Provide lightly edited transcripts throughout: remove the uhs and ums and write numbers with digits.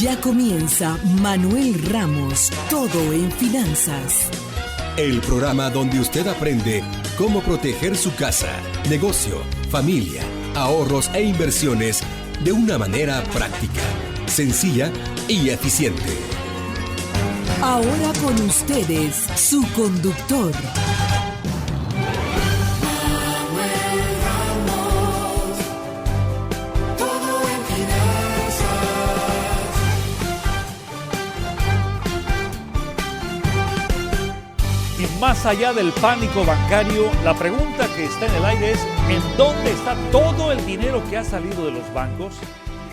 Ya comienza Manuel Ramos, todo en finanzas. El programa donde usted aprende cómo proteger su casa, negocio, familia, ahorros e inversiones de una manera práctica, sencilla y eficiente. Ahora con ustedes, su conductor. Más allá del pánico bancario, la pregunta que está en el aire es: ¿en dónde está todo el dinero que ha salido de los bancos?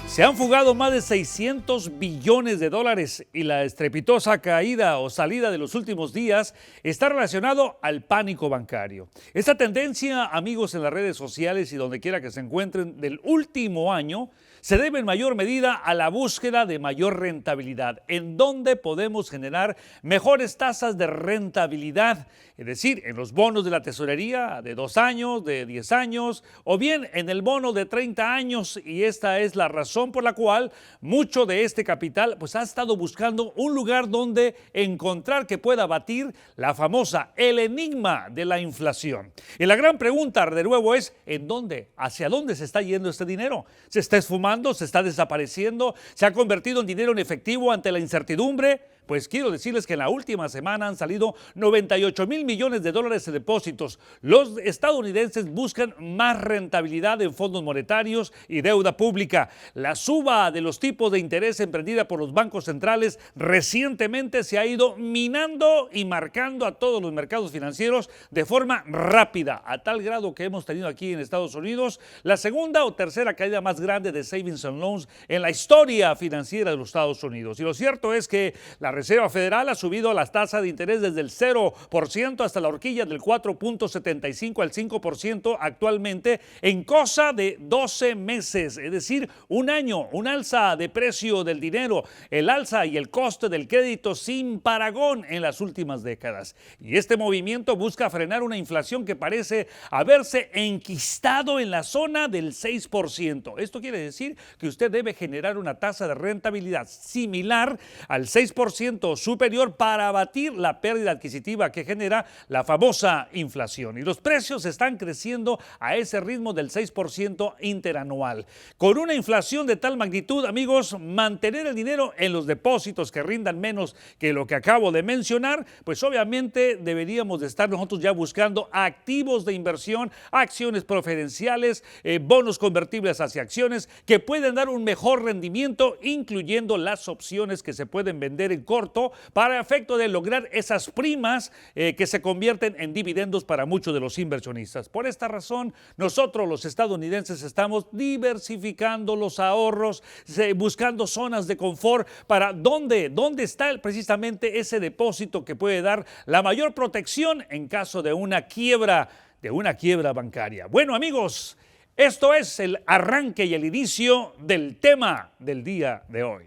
Se han fugado más de 600 billones de dólares y la estrepitosa caída o salida de los últimos días está relacionado al pánico bancario. Esta tendencia, amigos, en las redes sociales y donde quiera que se encuentren del último año, se debe en mayor medida a la búsqueda de mayor rentabilidad, en donde podemos generar mejores tasas de rentabilidad, es decir, en los bonos de la tesorería de 2 años, de 10 años, o bien en el bono de 30 años, y esta es la razón por la cual mucho de este capital pues ha estado buscando un lugar donde encontrar que pueda batir la famosa, el enigma de la inflación. Y la gran pregunta de nuevo es: ¿en dónde? ¿Hacia dónde se está yendo este dinero? ¿Se está esfumando? ¿Se está desapareciendo? ¿Se ha convertido en dinero en efectivo ante la incertidumbre? Pues quiero decirles que en la última semana han salido 98 mil millones de dólares en depósitos. Los estadounidenses buscan más rentabilidad en fondos monetarios y deuda pública. La suba de los tipos de interés emprendida por los bancos centrales recientemente se ha ido minando y marcando a todos los mercados financieros de forma rápida, a tal grado que hemos tenido aquí en Estados Unidos la segunda o tercera caída más grande de savings and loans en la historia financiera de los Estados Unidos. Y lo cierto es que la Reserva Federal ha subido las tasas de interés desde el 0% hasta la horquilla del 4.75 al 5% actualmente en cosa de 12 meses, es decir, un año, un alza de precio del dinero, el alza y el coste del crédito sin parangón en las últimas décadas. Y este movimiento busca frenar una inflación que parece haberse enquistado en la zona del 6%. Esto quiere decir que usted debe generar una tasa de rentabilidad similar al 6% superior para abatir la pérdida adquisitiva que genera la famosa inflación. Y los precios están creciendo a ese ritmo del 6% interanual. Con una inflación de tal magnitud, amigos, mantener el dinero en los depósitos que rindan menos que lo que acabo de mencionar, pues obviamente deberíamos de estar nosotros ya buscando activos de inversión, acciones preferenciales, bonos convertibles hacia acciones que pueden dar un mejor rendimiento, incluyendo las opciones que se pueden vender en corto para efecto de lograr esas primas que se convierten en dividendos para muchos de los inversionistas. Por esta razón, nosotros los estadounidenses estamos diversificando los ahorros, buscando zonas de confort para dónde está precisamente ese depósito que puede dar la mayor protección en caso de una quiebra bancaria. Bueno, amigos, esto es el arranque y el inicio del tema del día de hoy.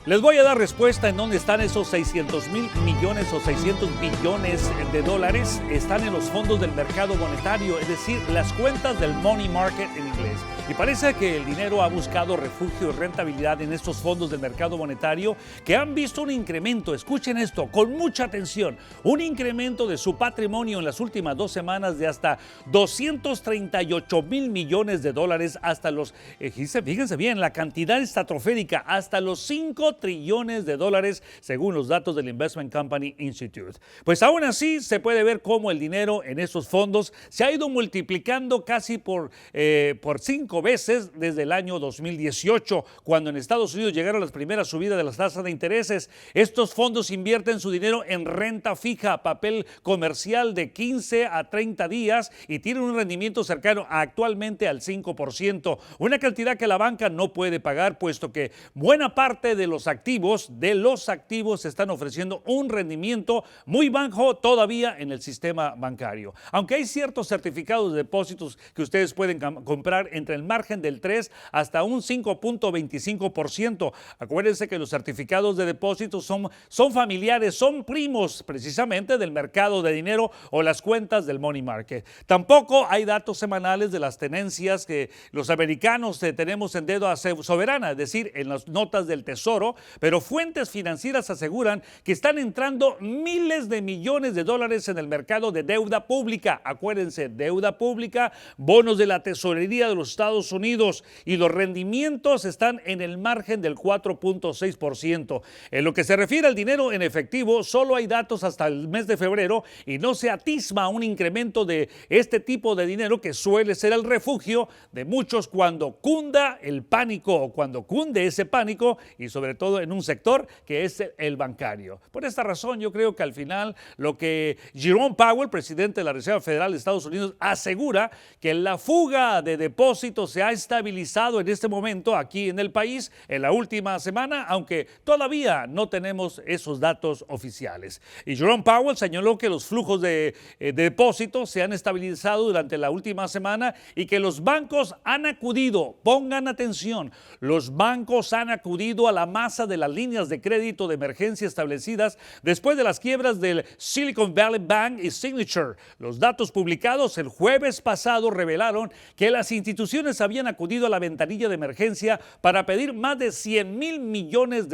Les voy a dar respuesta en dónde están esos 600 mil millones o 600 billones de dólares. Están en los fondos del mercado monetario, es decir, las cuentas del money market en inglés. Y parece que el dinero ha buscado refugio y rentabilidad en estos fondos del mercado monetario que han visto un incremento, escuchen esto con mucha atención, un incremento de su patrimonio en las últimas 2 semanas de hasta 238 mil millones de dólares hasta los, fíjense bien, la cantidad estratosférica, hasta los 5 trillones de dólares según los datos del Investment Company Institute. Pues aún así se puede ver cómo el dinero en esos fondos se ha ido multiplicando casi por 5 veces desde el año 2018, cuando en Estados Unidos llegaron las primeras subidas de las tasas de intereses. Estos fondos invierten su dinero en renta fija, papel comercial de 15 a 30 días y tienen un rendimiento cercano actualmente al 5%, una cantidad que la banca no puede pagar, puesto que buena parte de los activos están ofreciendo un rendimiento muy bajo todavía en el sistema bancario. Aunque hay ciertos certificados de depósitos que ustedes pueden comprar entre el margen del 3 hasta un 5.25%. Acuérdense que los certificados de depósito son familiares, son primos precisamente del mercado de dinero o las cuentas del money market. Tampoco hay datos semanales de las tenencias que los americanos tenemos en deuda soberana, es decir, en las notas del Tesoro, pero fuentes financieras aseguran que están entrando miles de millones de dólares en el mercado de deuda pública. Acuérdense, deuda pública, bonos de la tesorería de los Estados Unidos, y los rendimientos están en el margen del 4.6%. En lo que se refiere al dinero en efectivo, solo hay datos hasta el mes de febrero y no se atisba un incremento de este tipo de dinero, que suele ser el refugio de muchos cuando cunda el pánico o cuando cunde ese pánico, y sobre todo en un sector que es el bancario. Por esta razón, yo creo que al final lo que Jerome Powell, presidente de la Reserva Federal de Estados Unidos, asegura que la fuga de depósitos se ha estabilizado en este momento aquí en el país en la última semana, aunque todavía no tenemos esos datos oficiales. Y Jerome Powell señaló que los flujos de depósitos se han estabilizado durante la última semana y que los bancos han acudido, pongan atención, los bancos han acudido a la masa de las líneas de crédito de emergencia establecidas después de las quiebras del Silicon Valley Bank y Signature. Los datos publicados el jueves pasado revelaron que las instituciones habían acudido a la ventanilla de emergencia para pedir más de $100,000 millones,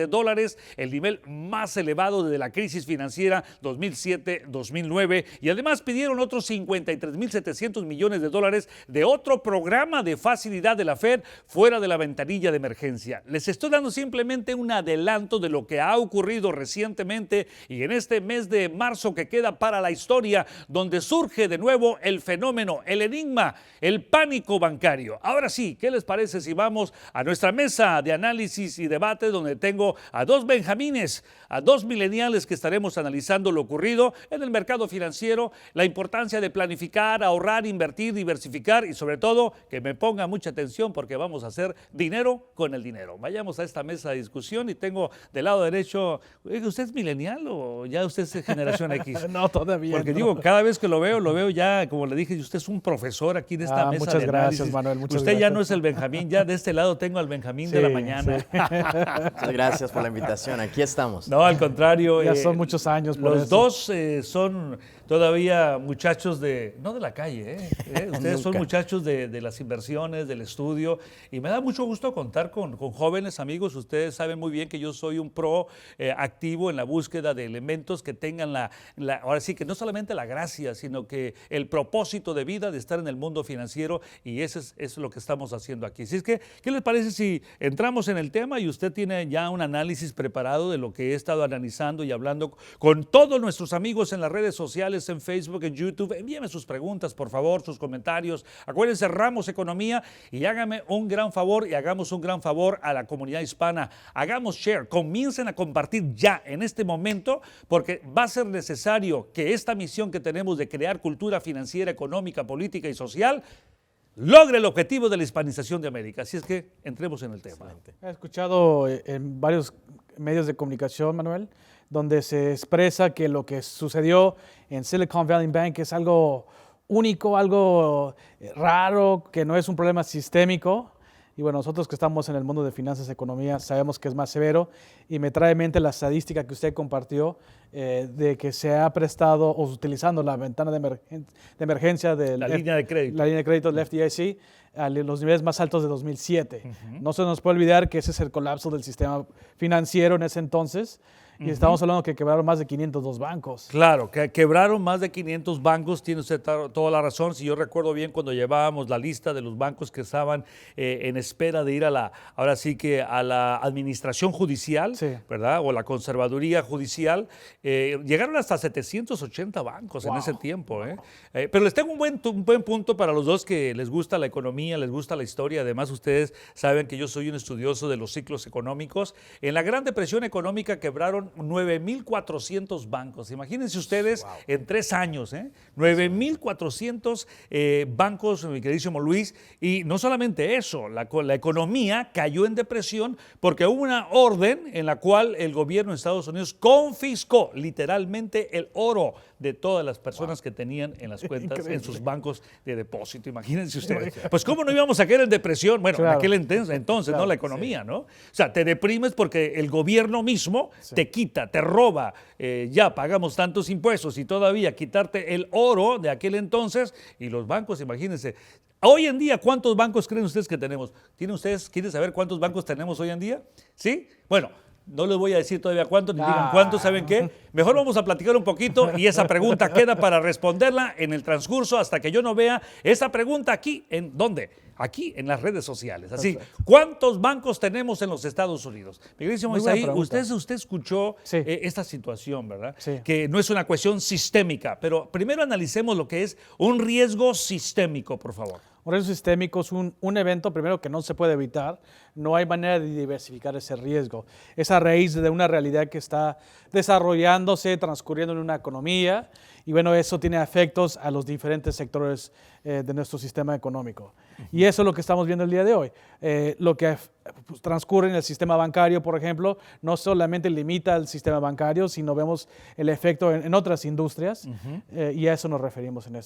el nivel más elevado desde la crisis financiera 2007-2009, y además pidieron otros $53,700 millones de otro programa de facilidad de la Fed fuera de la ventanilla de emergencia. Les estoy dando simplemente un adelanto de lo que ha ocurrido recientemente y en este mes de marzo que queda para la historia, donde surge de nuevo el fenómeno, el enigma, el pánico bancario. Ahora sí, ¿qué les parece si vamos a nuestra mesa de análisis y debate, donde tengo a dos benjamines, a dos millennials que estaremos analizando lo ocurrido en el mercado financiero, la importancia de planificar, ahorrar, invertir, diversificar y sobre todo que me ponga mucha atención porque vamos a hacer dinero con el dinero. Vayamos a esta mesa de discusión y tengo del lado derecho, ¿usted es millennial o ya usted es generación X? No, todavía porque no. Digo, cada vez que lo veo ya, como le dije, usted es un profesor aquí en esta mesa muchas de gracias, análisis. Manuel, muchas usted gracias. ya no es el Benjamín, ya de este lado tengo al Benjamín de la mañana. Sí. Muchas gracias por la invitación, aquí estamos. No, al contrario. Ya son muchos años por Los eso. dos son todavía muchachos no de la calle, ustedes son Nunca. muchachos de las inversiones, del estudio, y me da mucho gusto contar con jóvenes amigos. Ustedes saben muy bien que yo soy un pro activo en la búsqueda de elementos que tengan ahora sí que no solamente la gracia, sino que el propósito de vida de estar en el mundo financiero, y eso es lo que estamos haciendo aquí. Así es que, ¿qué les parece si entramos en el tema y usted tiene ya un análisis preparado de lo que he estado analizando y hablando con todos nuestros amigos en las redes sociales, en Facebook, en YouTube? Envíeme sus preguntas, por favor, sus comentarios. Acuérdense, Ramos Economía, y hágame un gran favor y hagamos un gran favor a la comunidad hispana. Hagamos share, comiencen a compartir ya en este momento, porque va a ser necesario que esta misión que tenemos de crear cultura financiera, económica, política y social logre el objetivo de la hispanización de América. Así es que entremos en el tema. He escuchado en varios medios de comunicación, Manuel, donde se expresa que lo que sucedió en Silicon Valley Bank es algo único, algo raro, que no es un problema sistémico. Y bueno, nosotros que estamos en el mundo de finanzas y economía sabemos que es más severo, y me trae en mente la estadística que usted compartió de que se ha prestado o utilizando la ventana de emergencia de La línea de crédito. La línea de crédito del FDIC a los niveles más altos de 2007. No se nos puede olvidar que ese es el colapso del sistema financiero en ese entonces. Y estamos hablando que quebraron más de 502 bancos. Claro, que quebraron más de 500 bancos, tiene usted toda la razón. Si yo recuerdo bien, cuando llevábamos la lista de los bancos que estaban en espera de ir a la administración judicial, Sí. ¿verdad? O la conservaduría judicial, llegaron hasta 780 bancos en ese tiempo. Pero les tengo un buen punto para los dos que les gusta la economía, les gusta la historia. Además, ustedes saben que yo soy un estudioso de los ciclos económicos. En la Gran Depresión económica quebraron cerraron 9,400 bancos. Imagínense ustedes en 3 años, 9,400 bancos, mi queridísimo Luis. Y no solamente eso, la economía cayó en depresión porque hubo una orden en la cual el gobierno de Estados Unidos confiscó literalmente el oro de todas las personas que tenían en las cuentas, en sus bancos de depósito. Imagínense ustedes. Pues cómo no íbamos a caer en depresión. Bueno, en aquel entonces, ¿no? La economía, ¿no? O sea, te deprimes porque el gobierno mismo te quita, te roba. Ya pagamos tantos impuestos y todavía quitarte el oro de aquel entonces y los bancos, imagínense. Hoy en día, ¿cuántos bancos creen ustedes que tenemos? ¿Quieren saber cuántos bancos tenemos hoy en día? ¿Sí? Bueno, no les voy a decir todavía cuántos, ni digan cuántos, ¿saben qué? Mejor vamos a platicar un poquito y esa pregunta queda para responderla en el transcurso hasta que yo no vea esa pregunta aquí. ¿En dónde? Aquí en las redes sociales. Así, ¿cuántos bancos tenemos en los Estados Unidos? Mi queridísimo Isaí, usted escuchó esta situación, ¿verdad? Sí. Que no es una cuestión sistémica, pero primero analicemos lo que es un riesgo sistémico, por favor. Un riesgo sistémico es un evento, primero, que no se puede evitar. No hay manera de diversificar ese riesgo. Es a raíz de una realidad que está desarrollándose, transcurriendo en una economía. Y bueno, eso tiene efectos a los diferentes sectores de nuestro sistema económico. Y eso es lo que estamos viendo el día de hoy. Lo que transcurre en el sistema bancario, por ejemplo, no solamente limita al sistema bancario, sino vemos el efecto en otras industrias. Y a eso nos referimos en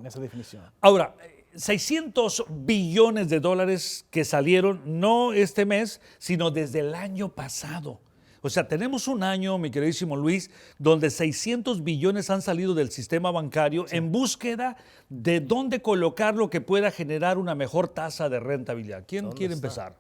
esa definición. Ahora, 600 billones de dólares que salieron no este mes, sino desde el año pasado. O sea, tenemos un año, mi queridísimo Luis, donde 600 billones han salido del sistema bancario en búsqueda de dónde colocar lo que pueda generar una mejor tasa de rentabilidad. ¿Quién quiere empezar?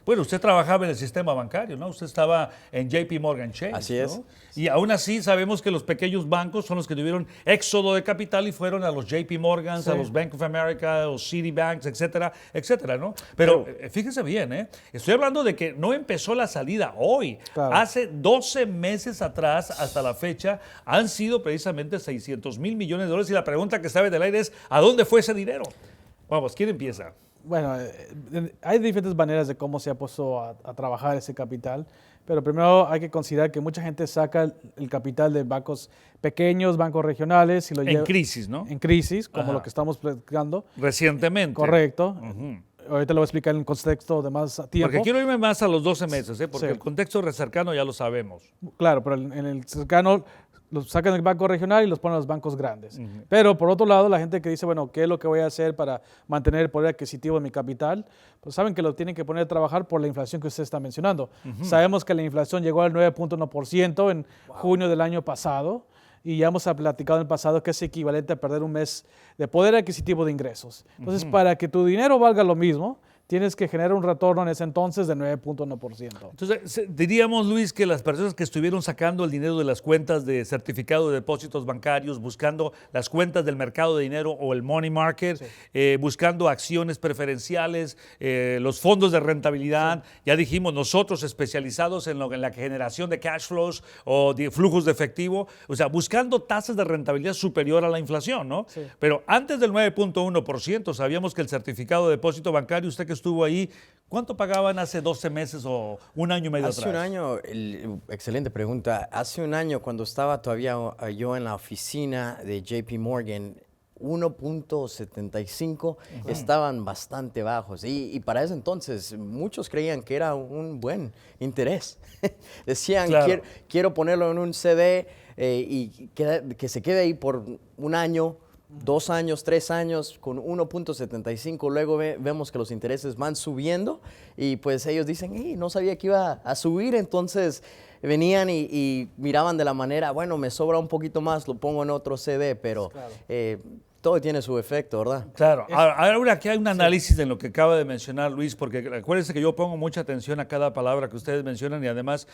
Bueno, usted trabajaba en el sistema bancario, ¿no? Usted estaba en JP Morgan Chase. Así es. ¿no? Y aún así sabemos que los pequeños bancos son los que tuvieron éxodo de capital y fueron a los JP Morgans, a los Bank of America, a los Citibanks, etcétera, etcétera, ¿no? Pero fíjese bien, estoy hablando de que no empezó la salida hoy. Claro. Hace 12 meses atrás, hasta la fecha, han sido precisamente 600 mil millones de dólares. Y la pregunta que sabe del aire es, ¿a dónde fue ese dinero? Vamos, ¿quién empieza? Bueno, hay diferentes maneras de cómo se ha puesto a trabajar ese capital, pero primero hay que considerar que mucha gente saca el capital de bancos pequeños, bancos regionales y lo lleva... En crisis, ¿no? En crisis, como lo que estamos platicando. Recientemente. Correcto. Ahorita lo voy a explicar en un contexto de más tiempo. Porque quiero irme más a los 12 meses, porque el contexto cercano ya lo sabemos. Claro, pero en el cercano... los sacan del banco regional y los ponen a los bancos grandes. Pero por otro lado, la gente que dice, bueno, ¿qué es lo que voy a hacer para mantener el poder adquisitivo de mi capital? Pues saben que lo tienen que poner a trabajar por la inflación que usted está mencionando. Sabemos que la inflación llegó al 9.1% en junio del año pasado y ya hemos platicado en el pasado que es equivalente a perder un mes de poder adquisitivo de ingresos. Entonces, para que tu dinero valga lo mismo, tienes que generar un retorno en ese entonces de 9.1%. Entonces, diríamos, Luis, que las personas que estuvieron sacando el dinero de las cuentas de certificado de depósitos bancarios, buscando las cuentas del mercado de dinero o el money market, buscando acciones preferenciales, los fondos de rentabilidad, ya dijimos, nosotros especializados en la generación de cash flows o de flujos de efectivo, o sea, buscando tasas de rentabilidad superior a la inflación, ¿no? Sí. Pero antes del 9.1%, sabíamos que el certificado de depósito bancario, usted que estuvo ahí, ¿cuánto pagaban hace 12 meses o un año y medio atrás? Hace un año, excelente pregunta. Hace un año, cuando estaba todavía yo en la oficina de JP Morgan, 1.75 estaban bastante bajos. Y para ese entonces, muchos creían que era un buen interés. Decían, claro, quiero ponerlo en un CD y que se quede ahí por un año, 2 años, 3 años con 1.75, luego vemos que los intereses van subiendo y pues ellos dicen, no sabía que iba a subir, entonces venían y miraban de la manera, bueno, me sobra un poquito más, lo pongo en otro CD, pero claro, todo tiene su efecto, ¿verdad? Claro. Ahora aquí hay un análisis en lo que acaba de mencionar Luis, porque acuérdense que yo pongo mucha atención a cada palabra que ustedes mencionan y además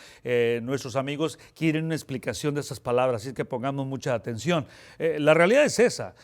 nuestros amigos quieren una explicación de esas palabras, así que pongamos mucha atención. La realidad es esa.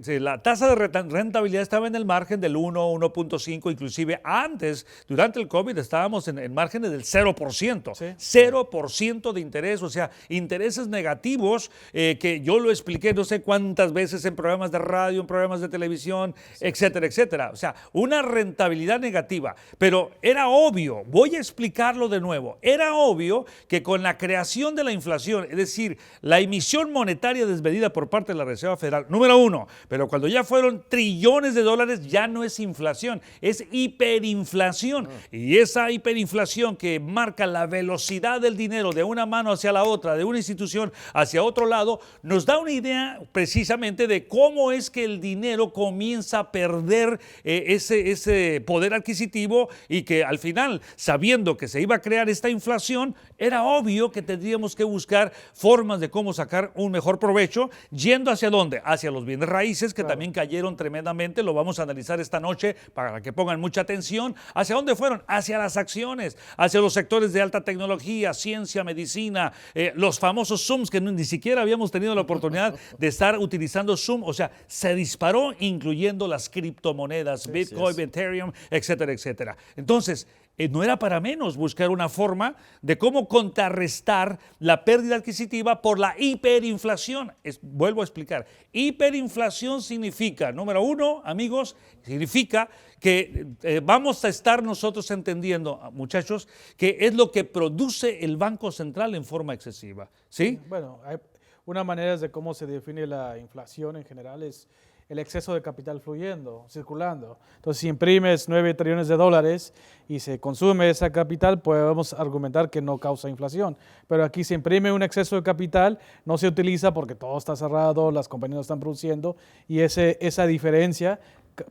La tasa de rentabilidad estaba en el margen del 1, 1.5, inclusive antes, durante el COVID, estábamos en márgenes del 0%. ¿Sí? 0% de interés, o sea, intereses negativos que yo lo expliqué no sé cuántas veces en programas de radio, radio, en programas de televisión, etcétera, etcétera. O sea, una rentabilidad negativa. Pero era obvio, voy a explicarlo de nuevo, era obvio que con la creación de la inflación, es decir, la emisión monetaria desmedida por parte de la Reserva Federal, número uno, pero cuando ya fueron trillones de dólares, ya no es inflación, es hiperinflación. Y esa hiperinflación que marca la velocidad del dinero de una mano hacia la otra, de una institución hacia otro lado, nos da una idea precisamente de cómo es que el dinero comienza a perder ese poder adquisitivo y que al final, sabiendo que se iba a crear esta inflación, era obvio que tendríamos que buscar formas de cómo sacar un mejor provecho, yendo hacia dónde, hacia los bienes raíces que también cayeron tremendamente, lo vamos a analizar esta noche para que pongan mucha atención. ¿Hacia dónde fueron? Hacia las acciones, hacia los sectores de alta tecnología, ciencia, medicina, los famosos Zooms que ni siquiera habíamos tenido la oportunidad de estar utilizando Zoom, o sea, se disparó incluyendo las criptomonedas, Bitcoin, Ethereum, etcétera, etcétera. Entonces, no era para menos buscar una forma de cómo contrarrestar la pérdida adquisitiva por la hiperinflación. Vuelvo a explicar, hiperinflación significa, número uno, amigos, significa que vamos a estar nosotros entendiendo, muchachos, que es lo que produce el Banco Central en forma excesiva, ¿sí? Bueno, hay una manera de cómo se define la inflación en general es el exceso de capital fluyendo, circulando. Entonces, si imprimes 9 trillones de dólares y se consume esa capital, podemos argumentar que no causa inflación. Pero aquí se imprime un exceso de capital, no se utiliza porque todo está cerrado, las compañías no están produciendo y esa diferencia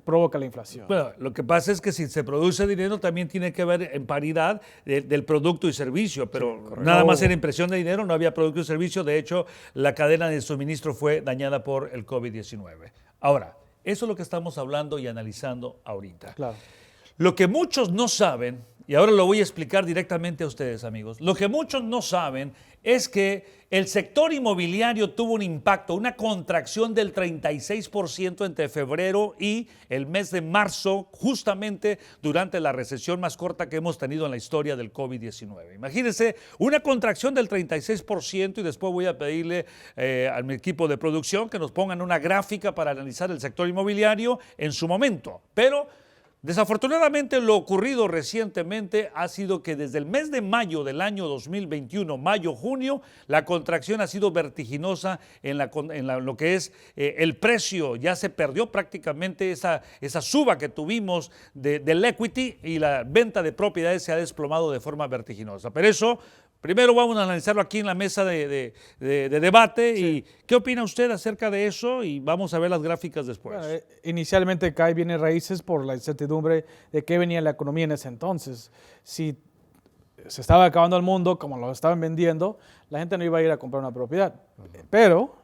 provoca la inflación. Bueno, lo que pasa es que si se produce dinero también tiene que haber en paridad del producto y servicio, pero nada más era impresión de dinero, no había producto y servicio. De hecho, la cadena de suministro fue dañada por el COVID-19. Ahora, eso es lo que estamos hablando y analizando ahorita. Claro. Lo que muchos no saben, y ahora lo voy a explicar directamente a ustedes, amigos, lo que muchos no saben es que el sector inmobiliario tuvo un impacto, una contracción del 36% entre febrero y el mes de marzo, justamente durante la recesión más corta que hemos tenido en la historia del COVID-19. Imagínense, una contracción del 36% y después voy a pedirle a mi equipo de producción que nos pongan una gráfica para analizar el sector inmobiliario en su momento. Pero desafortunadamente, lo ocurrido recientemente ha sido que desde el mes de mayo del año 2021, mayo-junio, la contracción ha sido vertiginosa en lo que es el precio. Ya se perdió prácticamente esa suba que tuvimos del equity y la venta de propiedades se ha desplomado de forma vertiginosa. Pero eso, primero vamos a analizarlo aquí en la mesa de debate. Sí. ¿Y qué opina usted acerca de eso? Y vamos a ver las gráficas después. Bueno, inicialmente cae bienes raíces por la incertidumbre de qué venía la economía en ese entonces. Si se estaba acabando el mundo, como lo estaban vendiendo, la gente no iba a ir a comprar una propiedad. Pero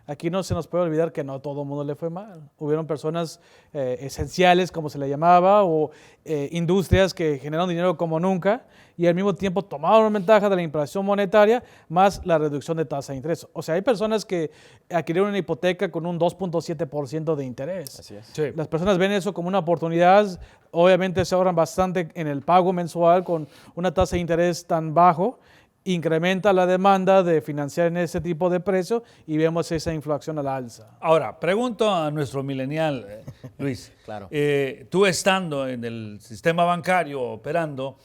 aquí no se nos puede olvidar que no todo el mundo le fue mal. Hubieron personas esenciales, como se le llamaba, o industrias que generaron dinero como nunca y al mismo tiempo tomaron ventaja de la inflación monetaria más la reducción de tasa de interés. O sea, hay personas que adquirieron una hipoteca con un 2.7% de interés. Así es. Sí. Las personas ven eso como una oportunidad. Obviamente se ahorran bastante en el pago mensual con una tasa de interés tan bajo. Incrementa la demanda de financiar en ese tipo de precio y vemos esa inflación a la alza. Ahora, pregunto a nuestro millennial, Luis. Claro. Tú estando en el sistema bancario, operando,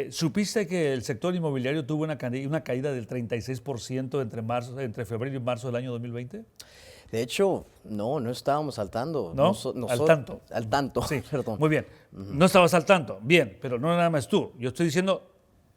¿supiste que el sector inmobiliario tuvo una caída del 36% entre febrero y marzo del año 2020? De hecho, no estábamos al tanto. ¿No? Al tanto. Al tanto, sí. Perdón. Muy bien. No estabas al tanto. Bien, pero no nada más tú. Yo estoy diciendo,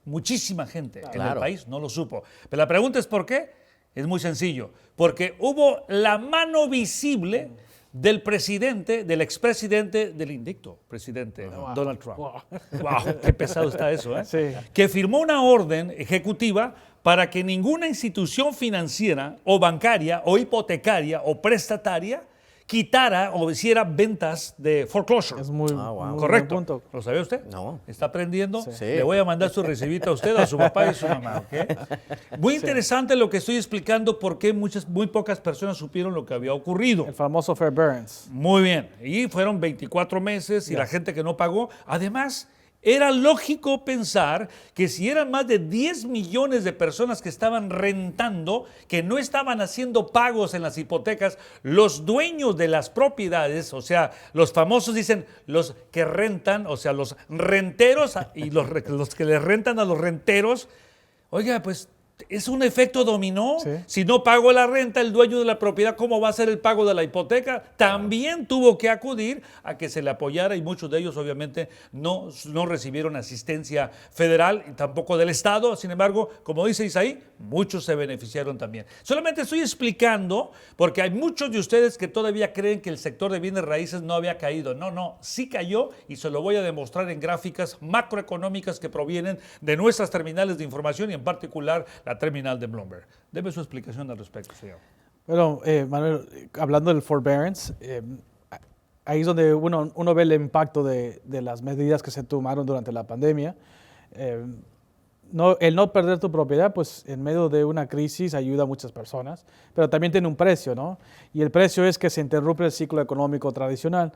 muchísima gente en el país no lo supo. Pero la pregunta es ¿por qué? Es muy sencillo. Porque hubo la mano visible del presidente, del expresidente, del indicto presidente Donald Trump. Wow, qué pesado está eso, ¿eh? Sí. Que firmó una orden ejecutiva para que ninguna institución financiera o bancaria o hipotecaria o prestataria quitara o hiciera ventas de foreclosure. Es muy, wow. Correcto. buen punto. ¿Lo sabía usted? No. ¿Está aprendiendo? Sí. Le voy a mandar su recibito a usted, a su papá y a su mamá, ¿ok? Muy interesante lo que estoy explicando porque muy pocas personas supieron lo que había ocurrido. El famoso forbearance. Muy bien. Y fueron 24 meses y la gente que no pagó. Además, Era lógico pensar que si eran más de 10 millones de personas que estaban rentando, que no estaban haciendo pagos en las hipotecas, los dueños de las propiedades, o sea, los famosos dicen los que rentan, o sea, los renteros y los que les rentan a los renteros, oiga, pues es un efecto dominó. Sí. Si no pago la renta, el dueño de la propiedad, ¿cómo va a ser el pago de la hipoteca? También tuvo que acudir a que se le apoyara y muchos de ellos obviamente no recibieron asistencia federal y tampoco del Estado. Sin embargo, como dice Isaí, muchos se beneficiaron también. Solamente estoy explicando porque hay muchos de ustedes que todavía creen que el sector de bienes raíces no había caído. No, sí cayó y se lo voy a demostrar en gráficas macroeconómicas que provienen de nuestras terminales de información y en particular la terminal de Bloomberg. Deme su explicación al respecto, señor. Bueno, Manuel, hablando del forbearance, ahí es donde uno ve el impacto de las medidas que se tomaron durante la pandemia. El no perder tu propiedad, pues en medio de una crisis ayuda a muchas personas, pero también tiene un precio, ¿no? Y el precio es que se interrumpe el ciclo económico tradicional.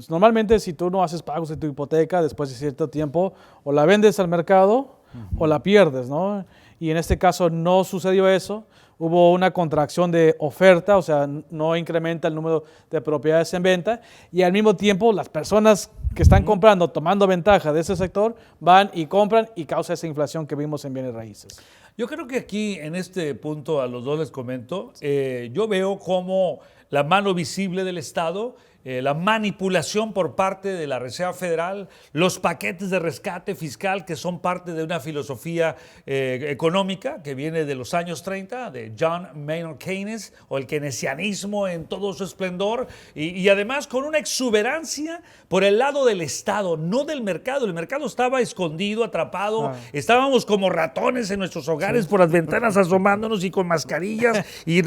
Normalmente, si tú no haces pagos de tu hipoteca, después de cierto tiempo, o la vendes al mercado o la pierdes, ¿no? Y en este caso no sucedió eso. Hubo una contracción de oferta, o sea, no incrementa el número de propiedades en venta, y al mismo tiempo las personas que están comprando, tomando ventaja de ese sector, van y compran y causa esa inflación que vimos en bienes raíces. Yo creo que aquí, en este punto, a los dos les comento, yo veo como la mano visible del Estado, la manipulación por parte de la Reserva Federal, los paquetes de rescate fiscal que son parte de una filosofía económica que viene de los años 30, de John Maynard Keynes, o el keynesianismo en todo su esplendor, y además con una exuberancia por el lado del Estado, no del mercado. El mercado estaba escondido, atrapado, estábamos como ratones en nuestros hogares por las ventanas asomándonos y con mascarillas, y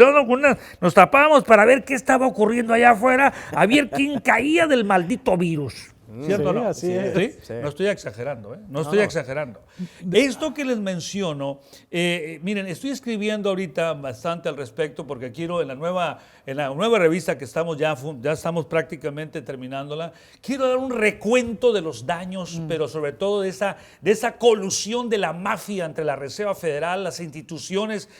nos tapábamos para ver qué estaba ocurriendo allá afuera, a ver quién caía del maldito virus. ¿Cierto o no? Así es. ¿Sí? Sí. No estoy exagerando, ¿eh? No estoy exagerando. Esto que les menciono, miren, estoy escribiendo ahorita bastante al respecto porque quiero en la nueva revista que estamos ya estamos prácticamente terminándola, quiero dar un recuento de los daños, pero sobre todo de esa colusión de la mafia entre la Reserva Federal, las instituciones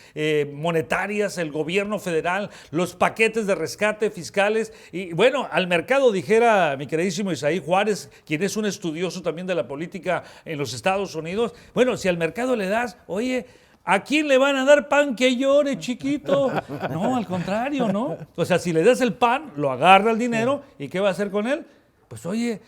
monetarias, el gobierno federal, los paquetes de rescate fiscales y bueno, al mercado, dijera mi queridísimo Isaí Juárez, quien es un estudioso también de la política en los Estados Unidos, bueno, si al mercado le das, oye, ¿a quién le van a dar pan que llore, chiquito? No, al contrario, ¿no? O sea, si le das el pan, lo agarra el dinero, ¿y qué va a hacer con él? Pues oye,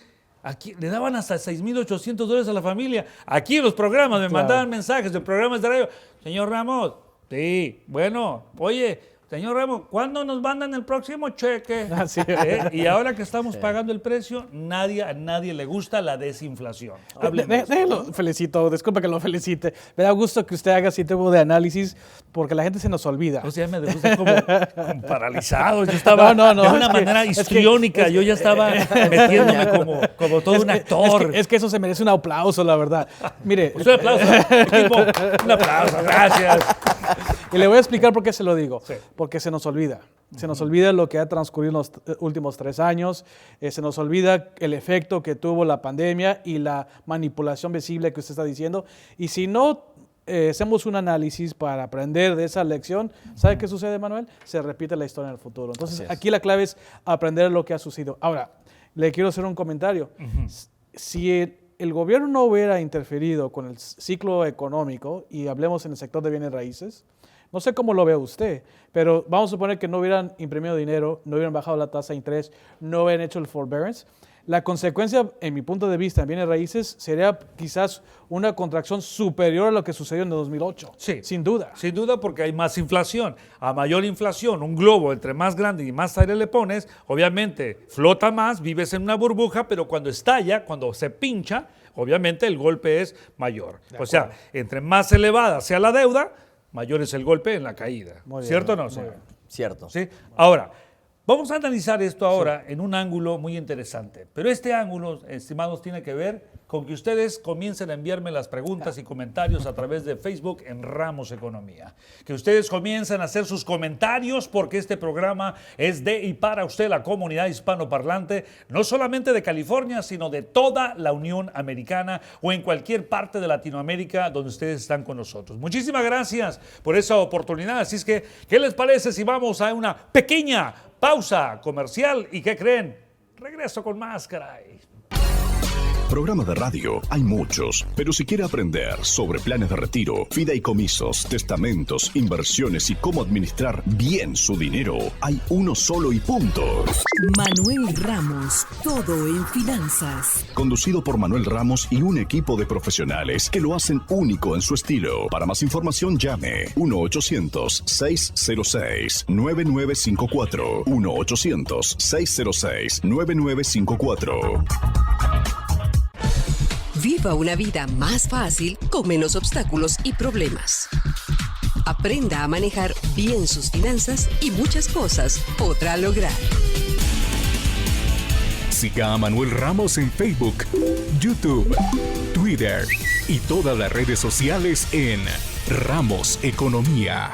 aquí le daban hasta $6,800 a la familia. Aquí en los programas me mandaban mensajes de programas de radio. Señor Ramos, sí, bueno, oye, señor Ramos, ¿cuándo nos mandan el próximo cheque? Y ahora que estamos pagando el precio, a nadie le gusta la desinflación. Déjelo, felicito, disculpa que lo felicite. Me da gusto que usted haga ese tipo de análisis porque la gente se nos olvida. O sea, me dejó como paralizado. Yo estaba de una manera histriónica. Yo ya estaba metiéndome como todo un actor. Es que eso se merece un aplauso, la verdad. Mire. Pues un aplauso, equipo. Un aplauso, gracias. Y le voy a explicar por qué se lo digo. Sí. Porque se nos olvida. Se nos olvida lo que ha transcurrido en los últimos 3 años. Se nos olvida el efecto que tuvo la pandemia y la manipulación visible que usted está diciendo. Y si no hacemos un análisis para aprender de esa lección, ¿sabe qué sucede, Manuel? Se repite la historia en el futuro. Entonces, aquí la clave es aprender lo que ha sucedido. Ahora, le quiero hacer un comentario. Si el gobierno no hubiera interferido con el ciclo económico, y hablemos en el sector de bienes raíces, no sé cómo lo ve usted, pero vamos a suponer que no hubieran imprimido dinero, no hubieran bajado la tasa de interés, no hubieran hecho el forbearance. La consecuencia, en mi punto de vista, en bienes raíces, sería quizás una contracción superior a lo que sucedió en el 2008. Sí. Sin duda. Sin duda, porque hay más inflación. A mayor inflación, un globo entre más grande y más aire le pones, obviamente flota más, vives en una burbuja, pero cuando estalla, cuando se pincha, obviamente el golpe es mayor. O sea, entre más elevada sea la deuda, mayor es el golpe en la caída. ¿Cierto o no? Cierto. ¿Sí? Ahora, vamos a analizar esto ahora en un ángulo muy interesante. Pero este ángulo, estimados, tiene que ver con que ustedes comiencen a enviarme las preguntas y comentarios a través de Facebook en Ramos Economía. Que ustedes comiencen a hacer sus comentarios porque este programa es de y para usted, la comunidad hispanoparlante, no solamente de California, sino de toda la Unión Americana o en cualquier parte de Latinoamérica donde ustedes están con nosotros. Muchísimas gracias por esa oportunidad. Así es que, ¿qué les parece si vamos a una pequeña pausa comercial? ¿Y qué creen? Regreso con más, caray. Programa de radio hay muchos, pero si quiere aprender sobre planes de retiro, fideicomisos, testamentos, inversiones y cómo administrar bien su dinero, hay uno solo y punto. Manuel Ramos, todo en finanzas. Conducido por Manuel Ramos y un equipo de profesionales que lo hacen único en su estilo. Para más información llame 1-800-606-9954. 1-800-606-9954. Viva una vida más fácil con menos obstáculos y problemas. Aprenda a manejar bien sus finanzas y muchas cosas podrá lograr. Siga a Manuel Ramos en Facebook, YouTube, Twitter y todas las redes sociales en Ramos Economía.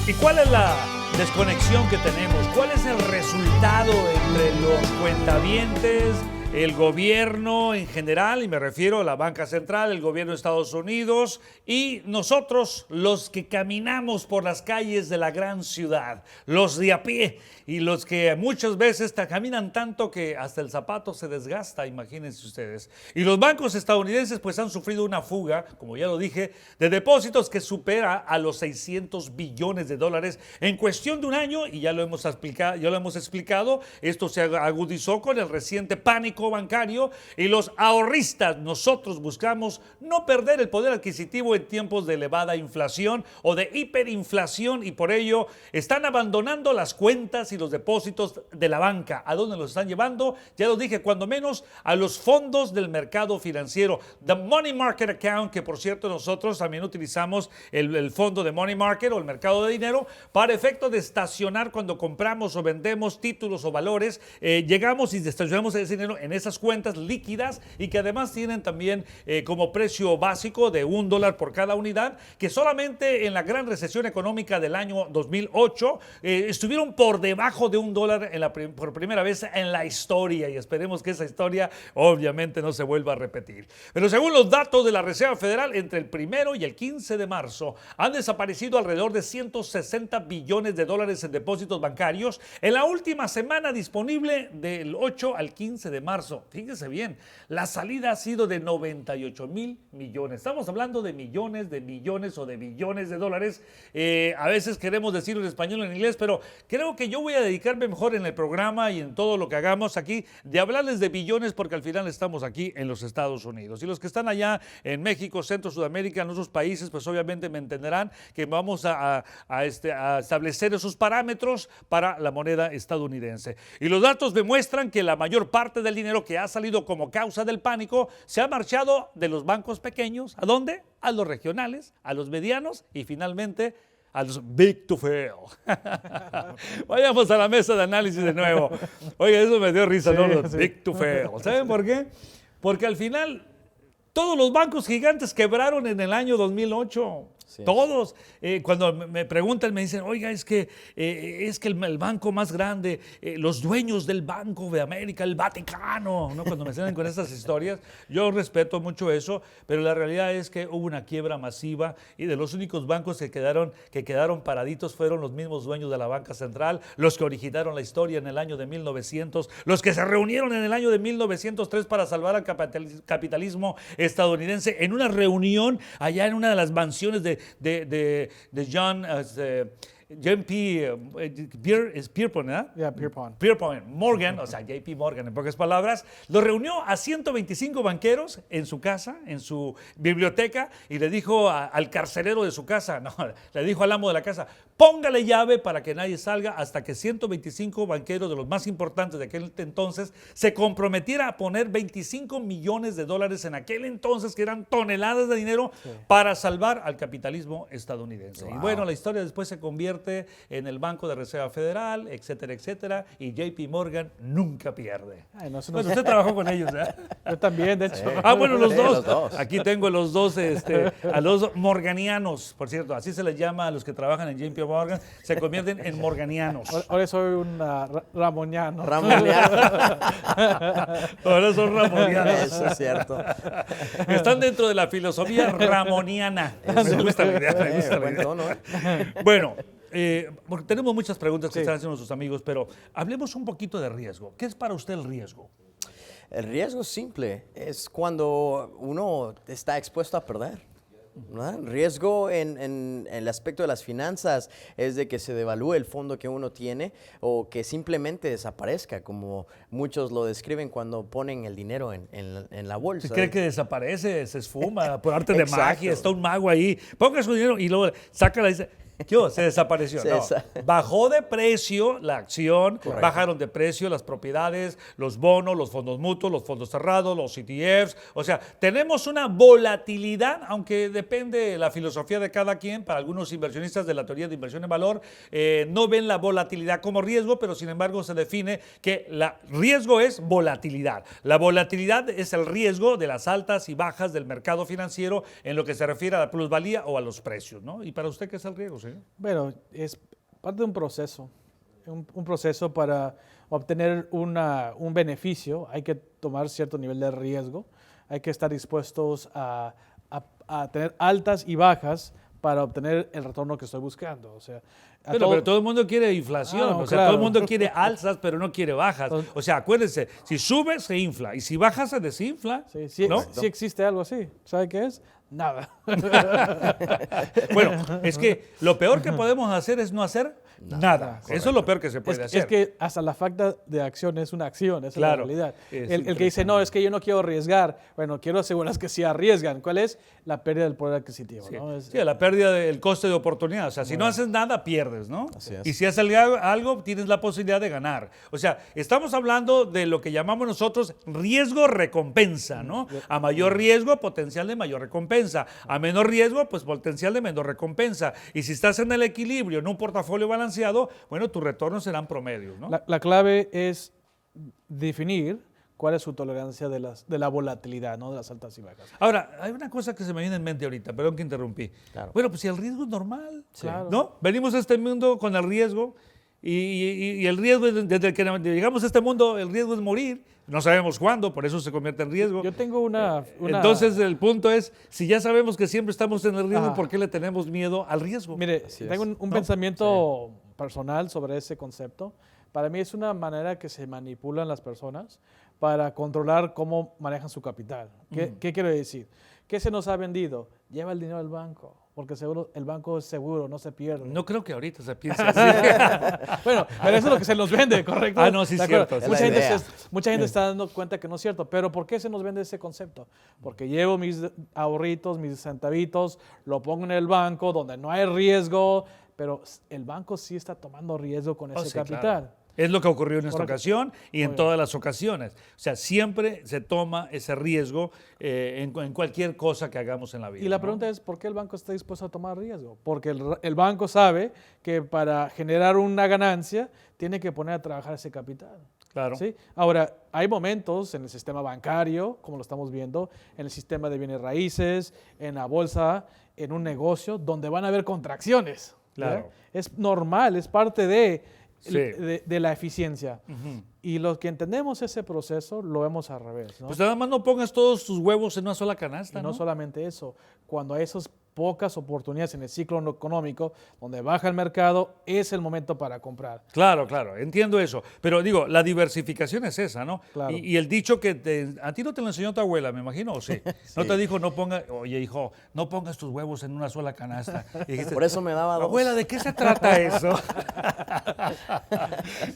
¿Y cuál es la desconexión que tenemos? ¿Cuál es el resultado entre los cuentavientes, el gobierno en general, y me refiero a la banca central, el gobierno de Estados Unidos, y nosotros, los que caminamos por las calles de la gran ciudad, los de a pie, y los que muchas veces caminan tanto que hasta el zapato se desgasta, imagínense ustedes. Y los bancos estadounidenses pues han sufrido una fuga, como ya lo dije, de depósitos que supera a los 600 billones de dólares en cuestión de un año, y ya lo hemos explicado, esto se agudizó con el reciente pánico bancario, y los ahorristas, nosotros buscamos no perder el poder adquisitivo en tiempos de elevada inflación o de hiperinflación, y por ello están abandonando las cuentas y los depósitos de la banca. ¿A dónde los están llevando? Ya lo dije, cuando menos a los fondos del mercado financiero, the money market account, que por cierto nosotros también utilizamos el fondo de money market o el mercado de dinero para efecto de estacionar cuando compramos o vendemos títulos o valores. Llegamos y estacionamos ese dinero en esas cuentas líquidas, y que además tienen también como precio básico de $1 por cada unidad, que solamente en la gran recesión económica del año 2008 estuvieron por debajo de $1 por primera vez en la historia, y esperemos que esa historia obviamente no se vuelva a repetir. Pero según los datos de la Reserva Federal, entre el 1 y el 15 de marzo han desaparecido alrededor de 160 billones de dólares en depósitos bancarios en la última semana disponible del 8 al 15 de marzo. Fíjense bien, la salida ha sido de 98 mil millones. Estamos hablando de millones o de billones de dólares. A veces queremos decirlo en español o en inglés, pero creo que yo voy a dedicarme mejor en el programa y en todo lo que hagamos aquí de hablarles de billones, porque al final estamos aquí en los Estados Unidos. Y los que están allá en México, Centro, Sudamérica, en otros países, pues obviamente me entenderán que vamos a establecer esos parámetros para la moneda estadounidense. Y los datos demuestran que la mayor parte del dinero que ha salido como causa del pánico se ha marchado de los bancos pequeños. ¿A dónde? A los regionales, a los medianos y finalmente a los big to fail. Vayamos a la mesa de análisis de nuevo. Oiga, eso me dio risa, sí, ¿no? Los big to fail. ¿Saben por qué? Porque al final todos los bancos gigantes quebraron en el año 2008. Sí. Todos, cuando me preguntan, me dicen, oiga, es que el banco más grande, los dueños del Banco de América, el Vaticano, ¿no? Cuando me salen con estas historias, yo respeto mucho eso, pero la realidad es que hubo una quiebra masiva, y de los únicos bancos que quedaron paraditos fueron los mismos dueños de la banca central, los que originaron la historia en el año de 1900, los que se reunieron en el año de 1903 para salvar al capitalismo estadounidense en una reunión allá en una de las mansiones de John Pierpont, ¿eh? Yeah, Pierpont. Pierpont Morgan, o sea, JP Morgan, en pocas palabras, lo reunió a 125 banqueros en su casa, en su biblioteca, y le dijo al carcelero de su casa, no, le dijo al amo de la casa, póngale llave para que nadie salga, hasta que 125 banqueros de los más importantes de aquel entonces se comprometieran a poner $25 millones en aquel entonces, que eran toneladas de dinero, para salvar al capitalismo estadounidense. Wow. Y bueno, la historia después se convierte en el Banco de Reserva Federal, etcétera, etcétera, y JP Morgan nunca pierde. Ay, no, bueno, usted trabajó con ellos, ¿eh? Yo también, de hecho. Bueno, los dos. Aquí tengo los dos, a los morganianos, por cierto, así se les llama a los que trabajan en JP Morgan, se convierten en morganianos. Ahora soy un ramoniano. Ahora son ramonianos. Eso es cierto. Están dentro de la filosofía ramoniana. Me gusta la idea. Bueno, porque tenemos muchas preguntas que están haciendo nuestros amigos, pero hablemos un poquito de riesgo. ¿Qué es para usted el riesgo? El riesgo simple es cuando uno está expuesto a perder. ¿No? Riesgo en el aspecto de las finanzas es de que se devalúe el fondo que uno tiene o que simplemente desaparezca, como muchos lo describen cuando ponen el dinero en la bolsa. ¿Se cree que desaparece, se esfuma por arte de magia? Está un mago ahí, ponga su dinero y luego sácala y dice... ¿Qué? Se desapareció. No. Bajó de precio la acción, bajaron de precio las propiedades, los bonos, los fondos mutuos, los fondos cerrados, los ETFs. O sea, tenemos una volatilidad, aunque depende de la filosofía de cada quien. Para algunos inversionistas de la teoría de inversión en valor, no ven la volatilidad como riesgo, pero sin embargo se define que riesgo es volatilidad. La volatilidad es el riesgo de las altas y bajas del mercado financiero en lo que se refiere a la plusvalía o a los precios, ¿no? ¿Y para usted qué es el riesgo? ¿Sí? Bueno, es parte de un proceso. Un proceso para obtener un beneficio. Hay que tomar cierto nivel de riesgo. Hay que estar dispuestos a tener altas y bajas para obtener el retorno que estoy buscando. O sea, pero todo el mundo quiere inflación, o sea, claro. Todo el mundo quiere alzas, pero no quiere bajas. O sea, acuérdense, si sube, se infla, y si baja, se desinfla. Sí, ¿no? Sí existe algo así. ¿Sabe qué es? Nada. Bueno, es que lo peor que podemos hacer es no hacer nada. Eso es lo peor que se puede hacer. Es que hasta la falta de acción es una acción, esa es la realidad. El que dice, no, es que yo no quiero arriesgar, bueno, quiero asegurar que sí arriesgan. ¿Cuál es? La pérdida del poder adquisitivo. Sí, ¿no? sí, la pérdida del coste de oportunidad. O sea, si no haces nada, pierdes, ¿no? Y si haces algo, tienes la posibilidad de ganar. O sea, estamos hablando de lo que llamamos nosotros riesgo-recompensa, ¿no? A mayor riesgo, potencial de mayor recompensa. A menor riesgo, pues potencial de menor recompensa. Y si estás en el equilibrio, en un portafolio balanceado, bueno, tus retornos serán promedios, ¿no? La clave es definir cuál es su tolerancia de la volatilidad, ¿no? De las altas y bajas. Ahora, hay una cosa que se me viene en mente ahorita, perdón que interrumpí. Claro. Bueno, pues si el riesgo es normal, ¿no? Venimos a este mundo con el riesgo y el riesgo, desde que llegamos a este mundo, el riesgo es morir. No sabemos cuándo, por eso se convierte en riesgo. Yo tengo una... Entonces, el punto es, si ya sabemos que siempre estamos en el riesgo, ¿por qué le tenemos miedo al riesgo? Mire, tengo un pensamiento personal sobre ese concepto. Para mí es una manera que se manipulan las personas para controlar cómo manejan su capital. ¿Qué quiero decir? ¿Qué se nos ha vendido? Lleva el dinero al banco, porque seguro el banco es seguro, no se pierde. No creo que ahorita se piense así. Bueno, pero eso es lo que se nos vende, ¿correcto? No, sí es cierto. Mucha gente está dando cuenta que no es cierto, pero ¿por qué se nos vende ese concepto? Porque llevo mis ahorritos, mis centavitos, lo pongo en el banco donde no hay riesgo, pero el banco sí está tomando riesgo con ese capital. Claro. Es lo que ocurrió en esta ocasión y en todas las ocasiones. O sea, siempre se toma ese riesgo en cualquier cosa que hagamos en la vida. Y la pregunta es, ¿por qué el banco está dispuesto a tomar riesgo? Porque el banco sabe que para generar una ganancia tiene que poner a trabajar ese capital. Claro. ¿Sí? Ahora, hay momentos en el sistema bancario, como lo estamos viendo, en el sistema de bienes raíces, en la bolsa, en un negocio, donde van a haber contracciones. Claro. ¿verdad? Es normal, es parte de la eficiencia. Y los que entendemos ese proceso lo vemos al revés, ¿no? Pues nada más no pongas todos tus huevos en una sola canasta, ¿no? No solamente eso, cuando hay esas pocas oportunidades en el ciclo económico, donde baja el mercado, es el momento para comprar. Claro, entiendo eso. Pero digo, la diversificación es esa, ¿no? Claro. Y el dicho que a ti no te lo enseñó tu abuela, me imagino, ¿o sí? No te dijo, oye, hijo, no pongas tus huevos en una sola canasta. Y dijiste, por eso me daba dos. Abuela, ¿de qué se trata eso?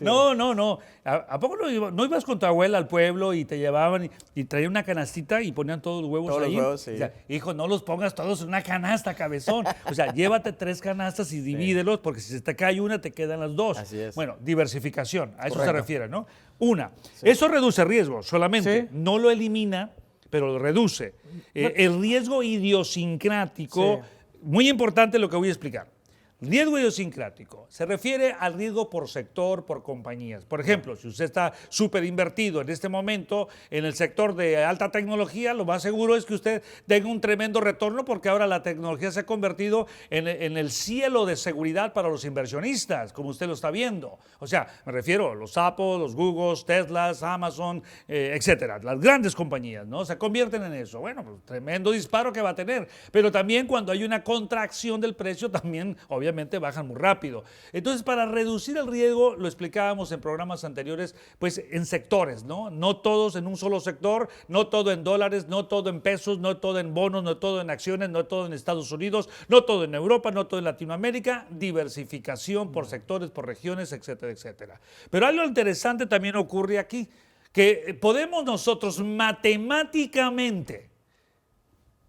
No. ¿A poco no ibas con tu abuela al pueblo y te llevaban y traían una canastita y ponían todos los huevos ahí? Los huevos, sí. O sea, hijo, no los pongas todos en una canasta, cabezón. O sea, llévate 3 canastas y divídelos, porque si se te cae una, te quedan las 2. Así es. Bueno, diversificación, a eso Correcto. se refiere, ¿no? Una, eso reduce riesgo solamente, Sí. no lo elimina, pero lo reduce. El riesgo idiosincrático, muy importante lo que voy a explicar. Riesgo idiosincrático se refiere al riesgo por sector, por compañías. Por ejemplo, si usted está súper invertido en este momento en el sector de alta tecnología, lo más seguro es que usted tenga un tremendo retorno, porque ahora la tecnología se ha convertido en el cielo de seguridad para los inversionistas, como usted lo está viendo. O sea, me refiero a los Apple, los Google, Teslas, Amazon, etcétera. Las grandes compañías, ¿no? Se convierten en eso. Bueno, pues, tremendo disparo que va a tener. Pero también cuando hay una contracción del precio, también obviamente bajan muy rápido. Entonces, para reducir el riesgo, lo explicábamos en programas anteriores, pues en sectores, ¿no? No todos en un solo sector, no todo en dólares, no todo en pesos, no todo en bonos, no todo en acciones, no todo en Estados Unidos, no todo en Europa, no todo en Latinoamérica, diversificación por sectores, por regiones, etcétera, etcétera. Pero algo interesante también ocurre aquí, que podemos nosotros matemáticamente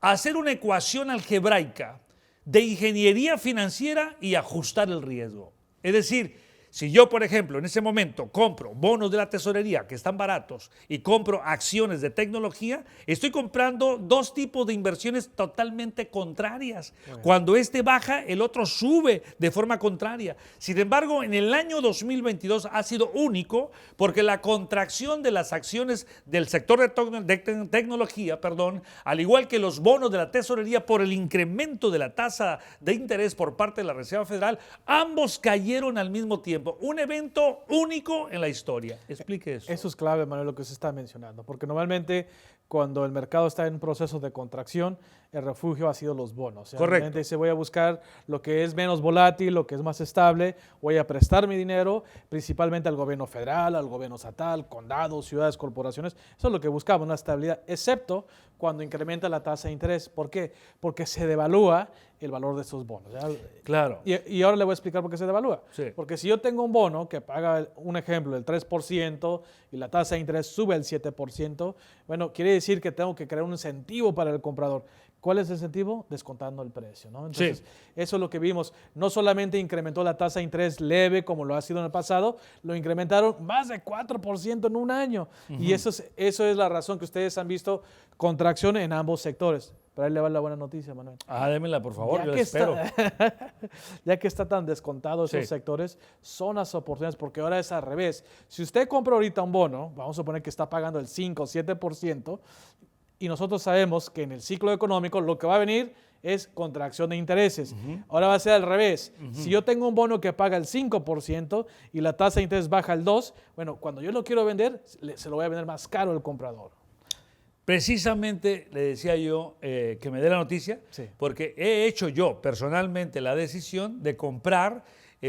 hacer una ecuación algebraica de ingeniería financiera y ajustar el riesgo. Es decir, si yo, por ejemplo, en ese momento compro bonos de la tesorería que están baratos y compro acciones de tecnología, estoy comprando 2 tipos de inversiones totalmente contrarias. Cuando este baja, el otro sube de forma contraria. Sin embargo, en el año 2022 ha sido único, porque la contracción de las acciones del sector de tecnología, al igual que los bonos de la tesorería, por el incremento de la tasa de interés por parte de la Reserva Federal, ambos cayeron al mismo tiempo. Un evento único en la historia. Explique eso. Eso es clave, Manuel, lo que se está mencionando, porque normalmente cuando el mercado está en un proceso de contracción, el refugio ha sido los bonos. Correcto. Realmente se voy a buscar lo que es menos volátil, lo que es más estable, voy a prestar mi dinero principalmente al gobierno federal, al gobierno estatal, condados, ciudades, corporaciones. Eso es lo que buscamos, una estabilidad, excepto cuando incrementa la tasa de interés. ¿Por qué? Porque se devalúa el valor de esos bonos. ¿Ya? Claro. Y ahora le voy a explicar por qué se devalúa. Sí. Porque si yo tengo un bono que paga, un ejemplo, el 3% y la tasa de interés sube el 7%, bueno, quiere decir que tengo que crear un incentivo para el comprador. ¿Cuál es el incentivo? Descontando el precio, ¿no? Entonces, eso es lo que vimos. No solamente incrementó la tasa de interés leve, como lo ha sido en el pasado, lo incrementaron más de 4% en un año. Y eso es la razón que ustedes han visto contracción en ambos sectores. Pero ahí le va la buena noticia, Manuel. Démela, por favor, yo la espero. Ya que está tan descontado esos sectores, son las oportunidades, porque ahora es al revés. Si usted compra ahorita un bono, vamos a suponer que está pagando el 5 o 7%, y nosotros sabemos que en el ciclo económico lo que va a venir es contracción de intereses. Ahora va a ser al revés. Si yo tengo un bono que paga el 5% y la tasa de interés baja al 2%, bueno, cuando yo lo quiero vender, se lo voy a vender más caro al comprador. Precisamente le decía yo que me dé la noticia, porque he hecho yo personalmente la decisión de comprar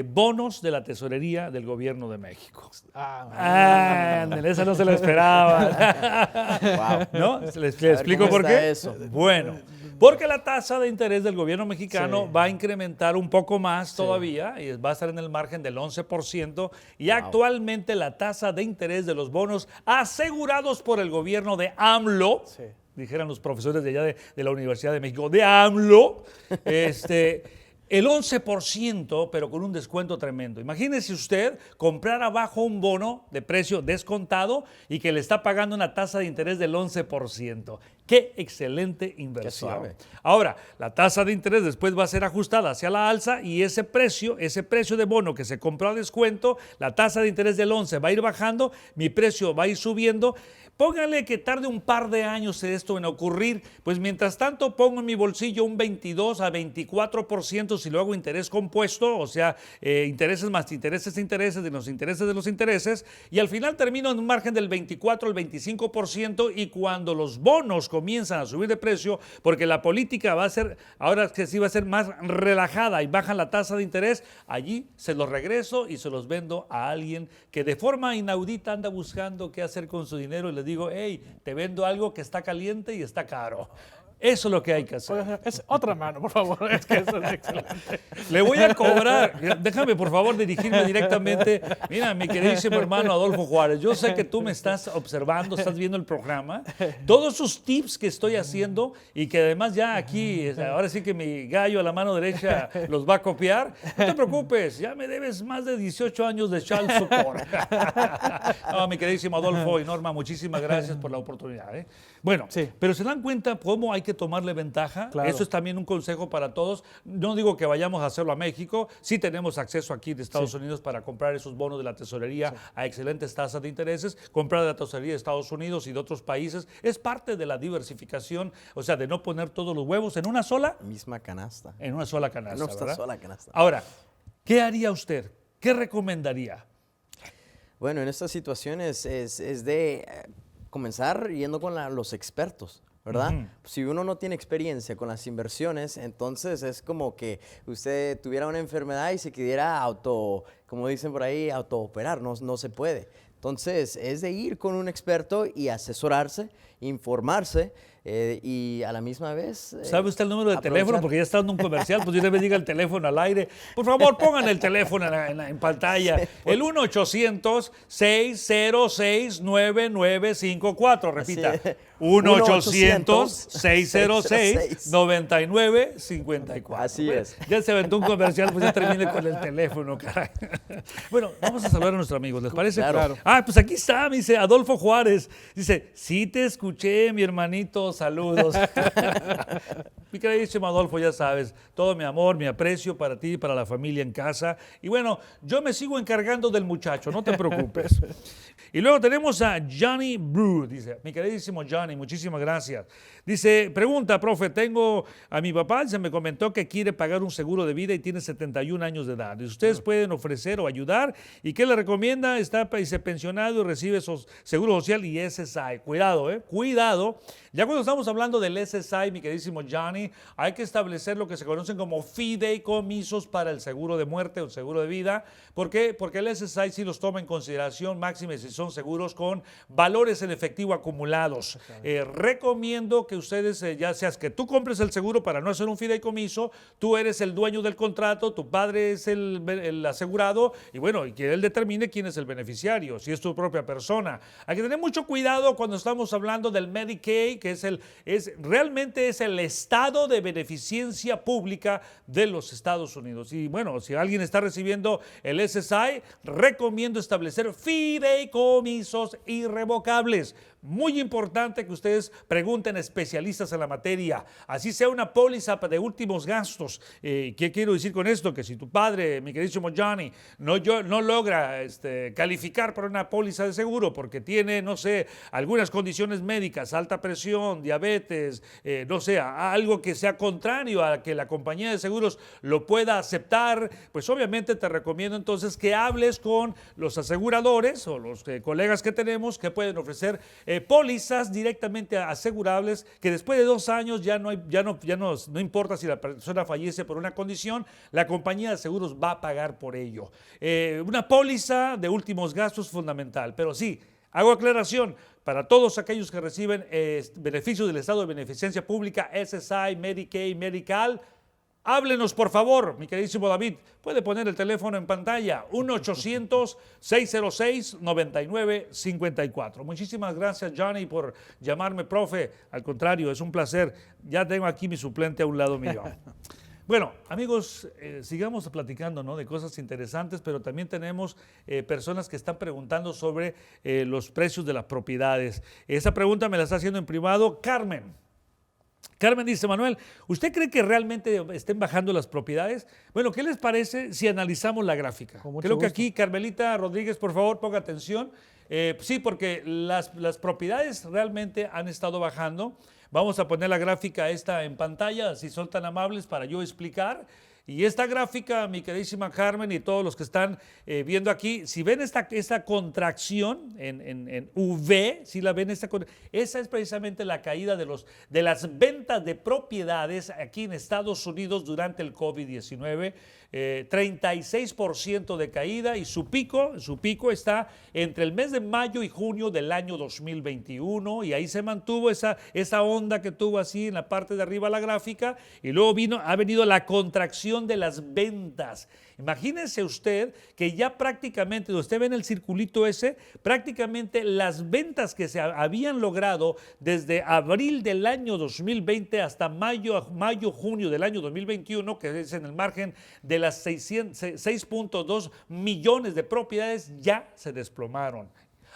bonos de la tesorería del gobierno de México. Esa no se la esperaba. Wow. ¿No? ¿Le explico por qué? Eso? Bueno, porque la tasa de interés del gobierno mexicano va a incrementar un poco más todavía, y va a estar en el margen del 11%, y actualmente la tasa de interés de los bonos asegurados por el gobierno de AMLO, dijeran los profesores de allá de la Universidad de México, de AMLO, el 11%, pero con un descuento tremendo. Imagínese usted comprar abajo un bono de precio descontado y que le está pagando una tasa de interés del 11%. ¡Qué excelente inversión! Qué suave. Ahora, la tasa de interés después va a ser ajustada hacia la alza, y ese precio de bono que se compró a descuento, la tasa de interés del 11 va a ir bajando, mi precio va a ir subiendo. Póngale que tarde un par de años esto en ocurrir, pues mientras tanto pongo en mi bolsillo un 22 a 24% si lo hago interés compuesto, o sea, intereses más intereses de los intereses, y al final termino en un margen del 24 al 25%, y cuando los bonos comienzan a subir de precio, porque la política va a ser, ahora que sí va a ser más relajada y bajan la tasa de interés, allí se los regreso y se los vendo a alguien que de forma inaudita anda buscando qué hacer con su dinero, y les digo, hey, te vendo algo que está caliente y está caro. Eso es lo que hay que hacer. Oiga, es otra mano, por favor. Es que eso es excelente. Le voy a cobrar. Déjame, por favor, dirigirme directamente. Mira, mi queridísimo hermano Adolfo Juárez, yo sé que tú me estás observando, estás viendo el programa. Todos sus tips que estoy haciendo y que además ya aquí, ahora sí que mi gallo a la mano derecha los va a copiar. No te preocupes, ya me debes más de 18 años de child support. No, mi queridísimo Adolfo y Norma, muchísimas gracias por la oportunidad. Bueno, Sí. pero ¿se dan cuenta cómo hay que tomarle ventaja? Claro. Eso es también un consejo para todos. No digo que vayamos a hacerlo a México, sí tenemos acceso aquí de Estados Unidos para comprar esos bonos de la tesorería a excelentes tasas de intereses, comprar de la tesorería de Estados Unidos y de otros países. Es parte de la diversificación, o sea, de no poner todos los huevos en una sola Canasta. en una sola canasta. En una ¿verdad? sola canasta. Ahora, ¿qué haría usted? ¿Qué recomendaría? Bueno, en estas situaciones es de comenzar yendo con los expertos, ¿verdad? Si uno no tiene experiencia con las inversiones, entonces es como que usted tuviera una enfermedad y se quisiera como dicen por ahí, autooperar, no se puede. Entonces es de ir con un experto y asesorarse, informarse y a la misma vez... ¿Sabe usted el número de aprovechar. teléfono? Porque ya está dando un comercial, pues usted me diga el teléfono al aire. Por favor, pongan el teléfono en pantalla. El 1-800-606-9954. Repita. Así es. 1-800-606-9954. Así es. Ya se aventó un comercial, pues ya termine con el teléfono, caray. Bueno, vamos a saludar a nuestros amigos, ¿les parece? Claro. Ah, pues aquí está, me dice Adolfo Juárez. Dice, sí te escuché, mi hermanito, saludos. Mi queridísimo Adolfo, ya sabes, todo mi amor, mi aprecio para ti y para la familia en casa. Y bueno, yo me sigo encargando del muchacho, no te preocupes. Y luego tenemos a Johnny Brew, dice, mi queridísimo Johnny, muchísimas gracias. Dice, pregunta, profe, tengo a mi papá, se me comentó que quiere pagar un seguro de vida y tiene 71 años de edad. ¿Ustedes pueden ofrecer o ayudar? ¿Y qué le recomienda? Está pensionado y recibe seguro social y SSI. Cuidado, cuidado. Ya cuando estamos hablando del SSI, mi queridísimo Johnny, hay que establecer lo que se conocen como fideicomisos para el seguro de muerte o el seguro de vida. ¿Por qué? Porque el SSI sí los toma en consideración, máxime si son seguros con valores en efectivo acumulados. Recomiendo que ustedes, ya seas que tú compres el seguro para no hacer un fideicomiso, tú eres el dueño del contrato, tu padre es el asegurado y bueno, y que él determine quién es el beneficiario, si es tu propia persona. Hay que tener mucho cuidado cuando estamos hablando del Medicaid, que realmente es el estado de beneficencia pública de los Estados Unidos. Y bueno, si alguien está recibiendo el SSI, recomiendo establecer fideicomisos irrevocables. Muy importante que ustedes pregunten a especialistas en la materia, así sea una póliza de últimos gastos. ¿Qué quiero decir con esto? Que si tu padre, mi queridísimo Johnny, no logra calificar para una póliza de seguro porque tiene, no sé, algunas condiciones médicas, alta presión, diabetes, no sé, algo que sea contrario a que la compañía de seguros lo pueda aceptar, pues obviamente te recomiendo entonces que hables con los aseguradores o los colegas que tenemos que pueden ofrecer pólizas directamente asegurables que después de 2 años no importa si la persona fallece por una condición, la compañía de seguros va a pagar por ello. Una póliza de últimos gastos es fundamental, pero sí, hago aclaración, para todos aquellos que reciben beneficios del Estado de Beneficencia Pública, SSI, Medicaid, Medical, háblenos, por favor, mi queridísimo David. Puede poner el teléfono en pantalla, 1-800-606-9954. Muchísimas gracias, Johnny, por llamarme profe. Al contrario, es un placer. Ya tengo aquí mi suplente a un lado mío. Bueno, amigos, sigamos platicando, ¿no?, de cosas interesantes, pero también tenemos personas que están preguntando sobre los precios de las propiedades. Esa pregunta me la está haciendo en privado Carmen. Carmen dice, Manuel, ¿usted cree que realmente estén bajando las propiedades? Bueno, ¿qué les parece si analizamos la gráfica? Creo que aquí, Carmelita Rodríguez, por favor, ponga atención. Sí, porque las propiedades realmente han estado bajando. Vamos a poner la gráfica esta en pantalla, si son tan amables para yo explicar. Y esta gráfica, mi queridísima Carmen y todos los que están viendo aquí, si ven esta contracción en V, si la ven, esa es precisamente la caída de las ventas de propiedades aquí en Estados Unidos durante el COVID-19. 36% de caída, y su pico está entre el mes de mayo y junio del año 2021, y ahí se mantuvo esa onda que tuvo así en la parte de arriba la gráfica, y luego ha venido la contracción de las ventas. Imagínense usted que ya prácticamente, usted ve en el circulito ese, prácticamente las ventas que se habían logrado desde abril del año 2020 hasta mayo-junio del año 2021, que es en el margen de las 6.2 millones de propiedades, ya se desplomaron.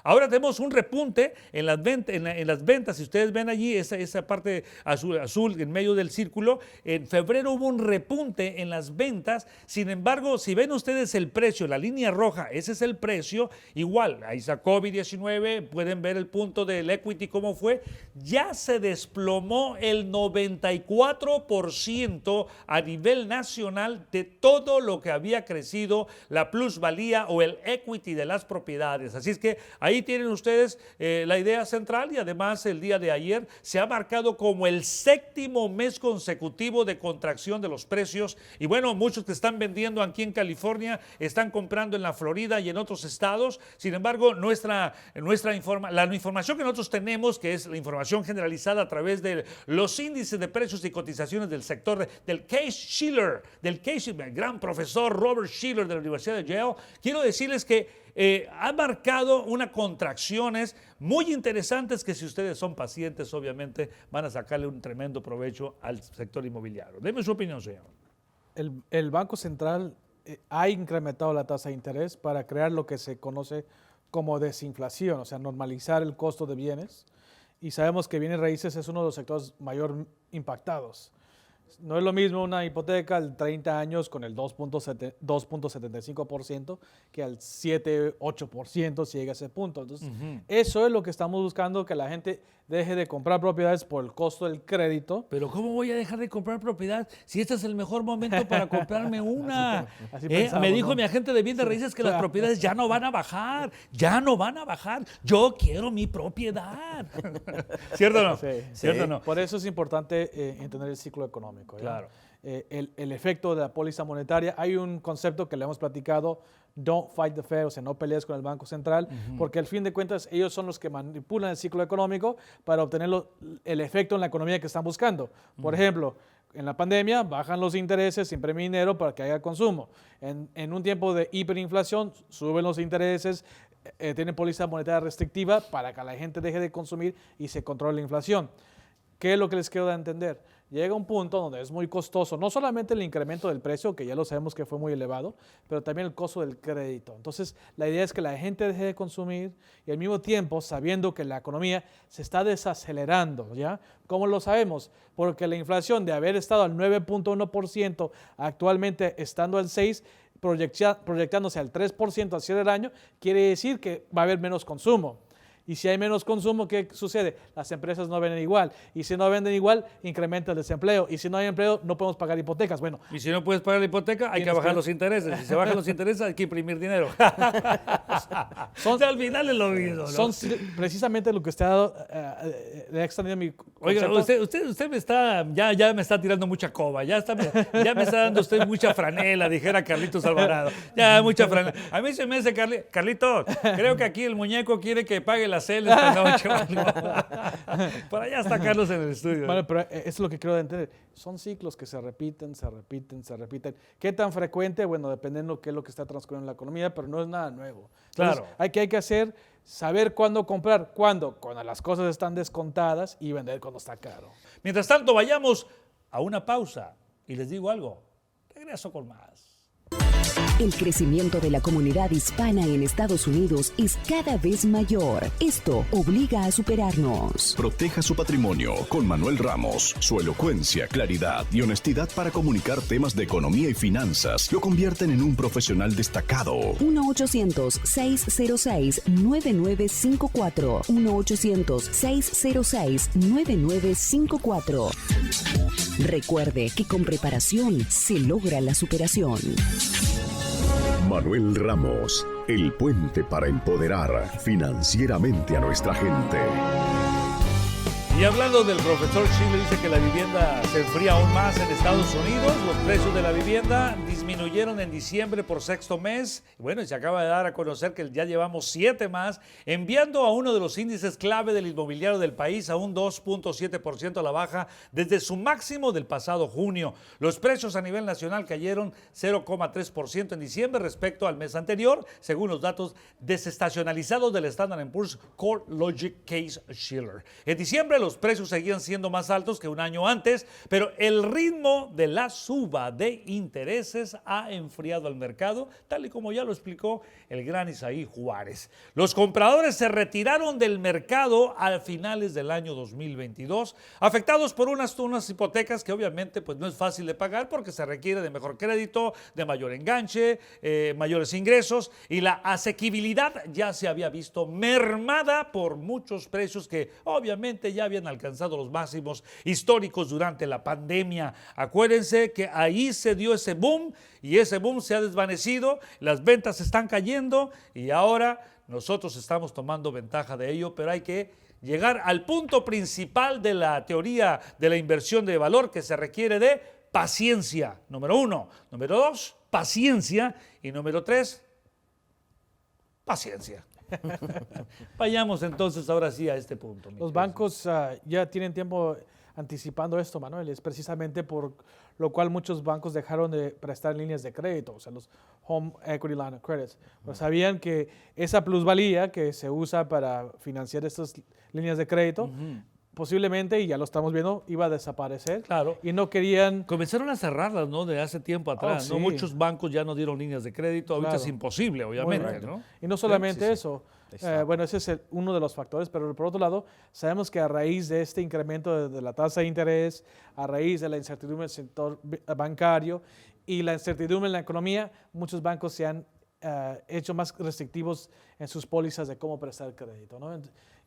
Ahora tenemos un repunte en las ventas. Si ustedes ven allí esa parte azul en medio del círculo, en febrero hubo un repunte en las ventas. Sin embargo, si ven ustedes el precio, la línea roja, ese es el precio. Igual, ahí está COVID-19, pueden ver el punto del equity cómo fue. Ya se desplomó el 94% a nivel nacional de todo lo que había crecido la plusvalía o el equity de las propiedades. Así es que ahí tienen ustedes la idea central, y además el día de ayer se ha marcado como el 7º mes consecutivo de contracción de los precios. Y bueno, muchos que están vendiendo aquí en California están comprando en la Florida y en otros estados. Sin embargo, la información que nosotros tenemos, que es la información generalizada a través de los índices de precios y cotizaciones del sector del Case-Shiller, el gran profesor Robert Shiller de la Universidad de Yale, quiero decirles que ha marcado unas contracciones muy interesantes que, si ustedes son pacientes, obviamente van a sacarle un tremendo provecho al sector inmobiliario. Deme su opinión, señor. El Banco Central ha incrementado la tasa de interés para crear lo que se conoce como desinflación, o sea, normalizar el costo de bienes. Y sabemos que bienes raíces es uno de los sectores mayor impactados. No es lo mismo una hipoteca al 30 años con el 2.75% que al 7-8% si llega a ese punto. Entonces, eso es lo que estamos buscando, que la gente deje de comprar propiedades por el costo del crédito. Pero ¿cómo voy a dejar de comprar propiedad si este es el mejor momento para comprarme una? Así pensamos, me dijo, ¿no? mi agente de bienes raíces que las propiedades ya no van a bajar. Yo quiero mi propiedad. ¿Cierto o no? Sí. ¿Cierto o no? Por eso es importante entender el ciclo económico. ¿ya? Claro. El efecto de la póliza monetaria. Hay un concepto que le hemos platicado: don't fight the Fed, o sea, no pelees con el Banco Central, porque al fin de cuentas ellos son los que manipulan el ciclo económico para obtener el efecto en la economía que están buscando. Por ejemplo, en la pandemia bajan los intereses, se imprime dinero para que haya consumo. En un tiempo de hiperinflación suben los intereses, tienen póliza monetaria restrictiva para que la gente deje de consumir y se controle la inflación. ¿Qué es lo que les quiero dar a entender? Llega un punto donde es muy costoso, no solamente el incremento del precio, que ya lo sabemos que fue muy elevado, pero también el costo del crédito. Entonces, la idea es que la gente deje de consumir y al mismo tiempo, sabiendo que la economía se está desacelerando, ¿ya? ¿Cómo lo sabemos? Porque la inflación, de haber estado al 9.1%, actualmente estando al 6%, proyectándose al 3% al cierre del año, quiere decir que va a haber menos consumo. Y si hay menos consumo, ¿qué sucede? Las empresas no venden igual. Y si no venden igual, incrementa el desempleo. Y si no hay empleo, no podemos pagar hipotecas. Bueno, y si no puedes pagar la hipoteca, hay que bajar los intereses. Si se bajan los intereses, hay que imprimir dinero. Al final es lo mismo, ¿no? Son precisamente lo que usted ha dado, le ha extendido mi concepto. Oiga, usted me está, ya me está tirando mucha coba. Ya me está dando usted mucha franela, dijera Carlitos Alvarado. Ya, mucha franela. A mí se me dice, Carlitos, creo que aquí el muñeco quiere que pague la cel esta noche. Para allá está Carlos en el estudio. Bueno, pero eso es lo que quiero entender. Son ciclos que se repiten. ¿Qué tan frecuente? Bueno, dependiendo de qué es lo que está transcurriendo en la economía, pero no es nada nuevo. Entonces, claro. Hay que hacer, saber cuándo comprar. ¿Cuándo? Cuando las cosas están descontadas, y vender cuando está caro. Mientras tanto, vayamos a una pausa. Y les digo algo, regreso con más. El crecimiento de la comunidad hispana en Estados Unidos es cada vez mayor. Esto obliga a superarnos. Proteja su patrimonio con Manuel Ramos. Su elocuencia, claridad y honestidad para comunicar temas de economía y finanzas lo convierten en un profesional destacado. 1-800-606-9954. 1-800-606-9954. Recuerde que con preparación se logra la superación. Manuel Ramos, el puente para empoderar financieramente a nuestra gente. Y hablando del profesor Chile, dice que la vivienda se enfría aún más en Estados Unidos. Los precios de la vivienda disminuyeron en diciembre por sexto mes. Bueno, y se acaba de dar a conocer que ya llevamos 7 más, enviando a uno de los índices clave del inmobiliario del país a un 2.7% a la baja desde su máximo del pasado junio. Los precios a nivel nacional cayeron 0,3% en diciembre respecto al mes anterior, según los datos desestacionalizados del Standard & Poor's CoreLogic Case-Shiller. En diciembre los precios seguían siendo más altos que un año antes, pero el ritmo de la suba de intereses ha enfriado al mercado, tal y como ya lo explicó el gran Isaí Juárez. Los compradores se retiraron del mercado a finales del año 2022, afectados por unas hipotecas que obviamente pues, no es fácil de pagar porque se requiere de mejor crédito, de mayor enganche, mayores ingresos, y la asequibilidad ya se había visto mermada por muchos precios que obviamente ya habían alcanzado los máximos históricos durante la pandemia. Acuérdense que ahí se dio ese boom y ese boom se ha desvanecido, las ventas están cayendo y ahora nosotros estamos tomando ventaja de ello, pero hay que llegar al punto principal de la teoría de la inversión de valor, que se requiere de paciencia, número 1. Número 2, paciencia. Y número 3, paciencia. Vayamos entonces ahora sí a este punto. Los bancos ya tienen tiempo anticipando esto, Manuel. Es precisamente por lo cual muchos bancos dejaron de prestar líneas de crédito, o sea, los Home Equity Line of Credits. Pues sabían que esa plusvalía que se usa para financiar estas líneas de crédito, posiblemente, y ya lo estamos viendo, iba a desaparecer. Claro. Y no querían... Comenzaron a cerrarlas, ¿no? De hace tiempo atrás, ¿no? Sí. Muchos bancos ya no dieron líneas de crédito. Ahorita es imposible, obviamente, ¿no? Y no solamente eso. Bueno, ese es uno de los factores, pero por otro lado, sabemos que a raíz de este incremento de la tasa de interés, a raíz de la incertidumbre del sector bancario y la incertidumbre en la economía, muchos bancos se han hecho más restrictivos en sus pólizas de cómo prestar crédito, ¿no?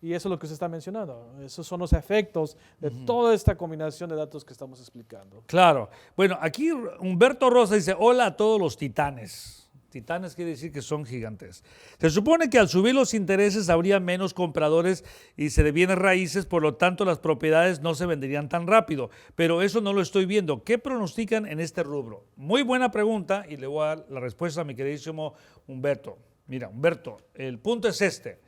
Y eso es lo que usted está mencionando. Esos son los efectos de toda esta combinación de datos que estamos explicando. Claro. Bueno, aquí Humberto Rosa dice, hola a todos los titanes. Titanes quiere decir que son gigantes. Se supone que al subir los intereses habría menos compradores y se de bienes raíces, por lo tanto las propiedades no se venderían tan rápido, pero eso no lo estoy viendo. ¿Qué pronostican en este rubro? Muy buena pregunta y le voy a dar la respuesta a mi queridísimo Humberto. Mira, Humberto, el punto es este.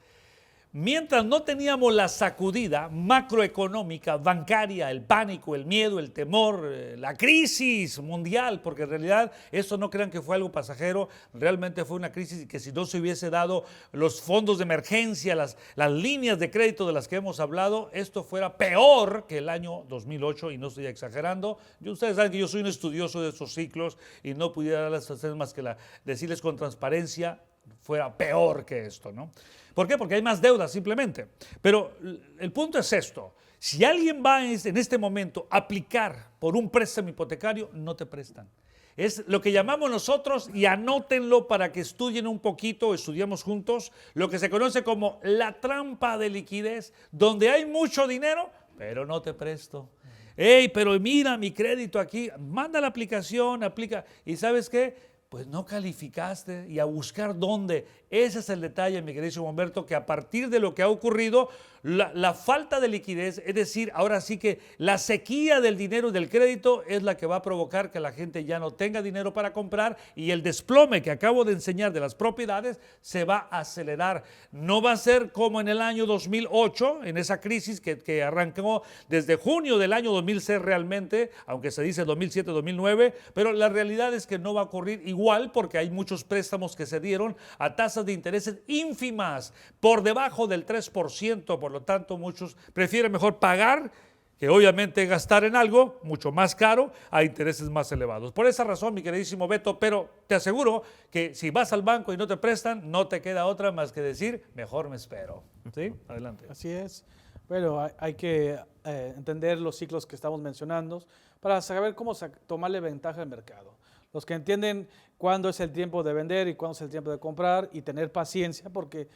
Mientras no teníamos la sacudida macroeconómica, bancaria, el pánico, el miedo, el temor, la crisis mundial, porque en realidad esto no crean que fue algo pasajero, realmente fue una crisis que si no se hubiese dado los fondos de emergencia, las líneas de crédito de las que hemos hablado, esto fuera peor que el año 2008 y no estoy exagerando. Ustedes saben que yo soy un estudioso de estos ciclos y no pudiera darles más que decirles con transparencia, fuera peor que esto, ¿no? ¿Por qué? Porque hay más deuda simplemente. Pero el punto es esto. Si alguien va en este momento a aplicar por un préstamo hipotecario, no te prestan. Es lo que llamamos nosotros, y anótenlo para que estudien un poquito, estudiamos juntos, lo que se conoce como la trampa de liquidez, donde hay mucho dinero, pero no te presto. Hey, pero mira mi crédito aquí, manda la aplicación, aplica, y ¿sabes qué? Pues no calificaste y a buscar dónde. Ese es el detalle, mi querido Humberto, que a partir de lo que ha ocurrido, la falta de liquidez, es decir, ahora sí que la sequía del dinero y del crédito es la que va a provocar que la gente ya no tenga dinero para comprar y el desplome que acabo de enseñar de las propiedades se va a acelerar. No va a ser como en el año 2008, en esa crisis que arrancó desde junio del año 2006 realmente, aunque se dice 2007-2009, pero la realidad es que no va a ocurrir igual porque hay muchos préstamos que se dieron a tasas de intereses ínfimas, por debajo del 3%, por lo tanto muchos prefieren mejor pagar que obviamente gastar en algo mucho más caro a intereses más elevados. Por esa razón, mi queridísimo Beto, pero te aseguro que si vas al banco y no te prestan, no te queda otra más que decir, mejor me espero. ¿Sí? Adelante. Así es. Bueno, hay que entender los ciclos que estamos mencionando para saber cómo tomarle ventaja al mercado. Los que entienden cuándo es el tiempo de vender y cuándo es el tiempo de comprar y tener paciencia, porque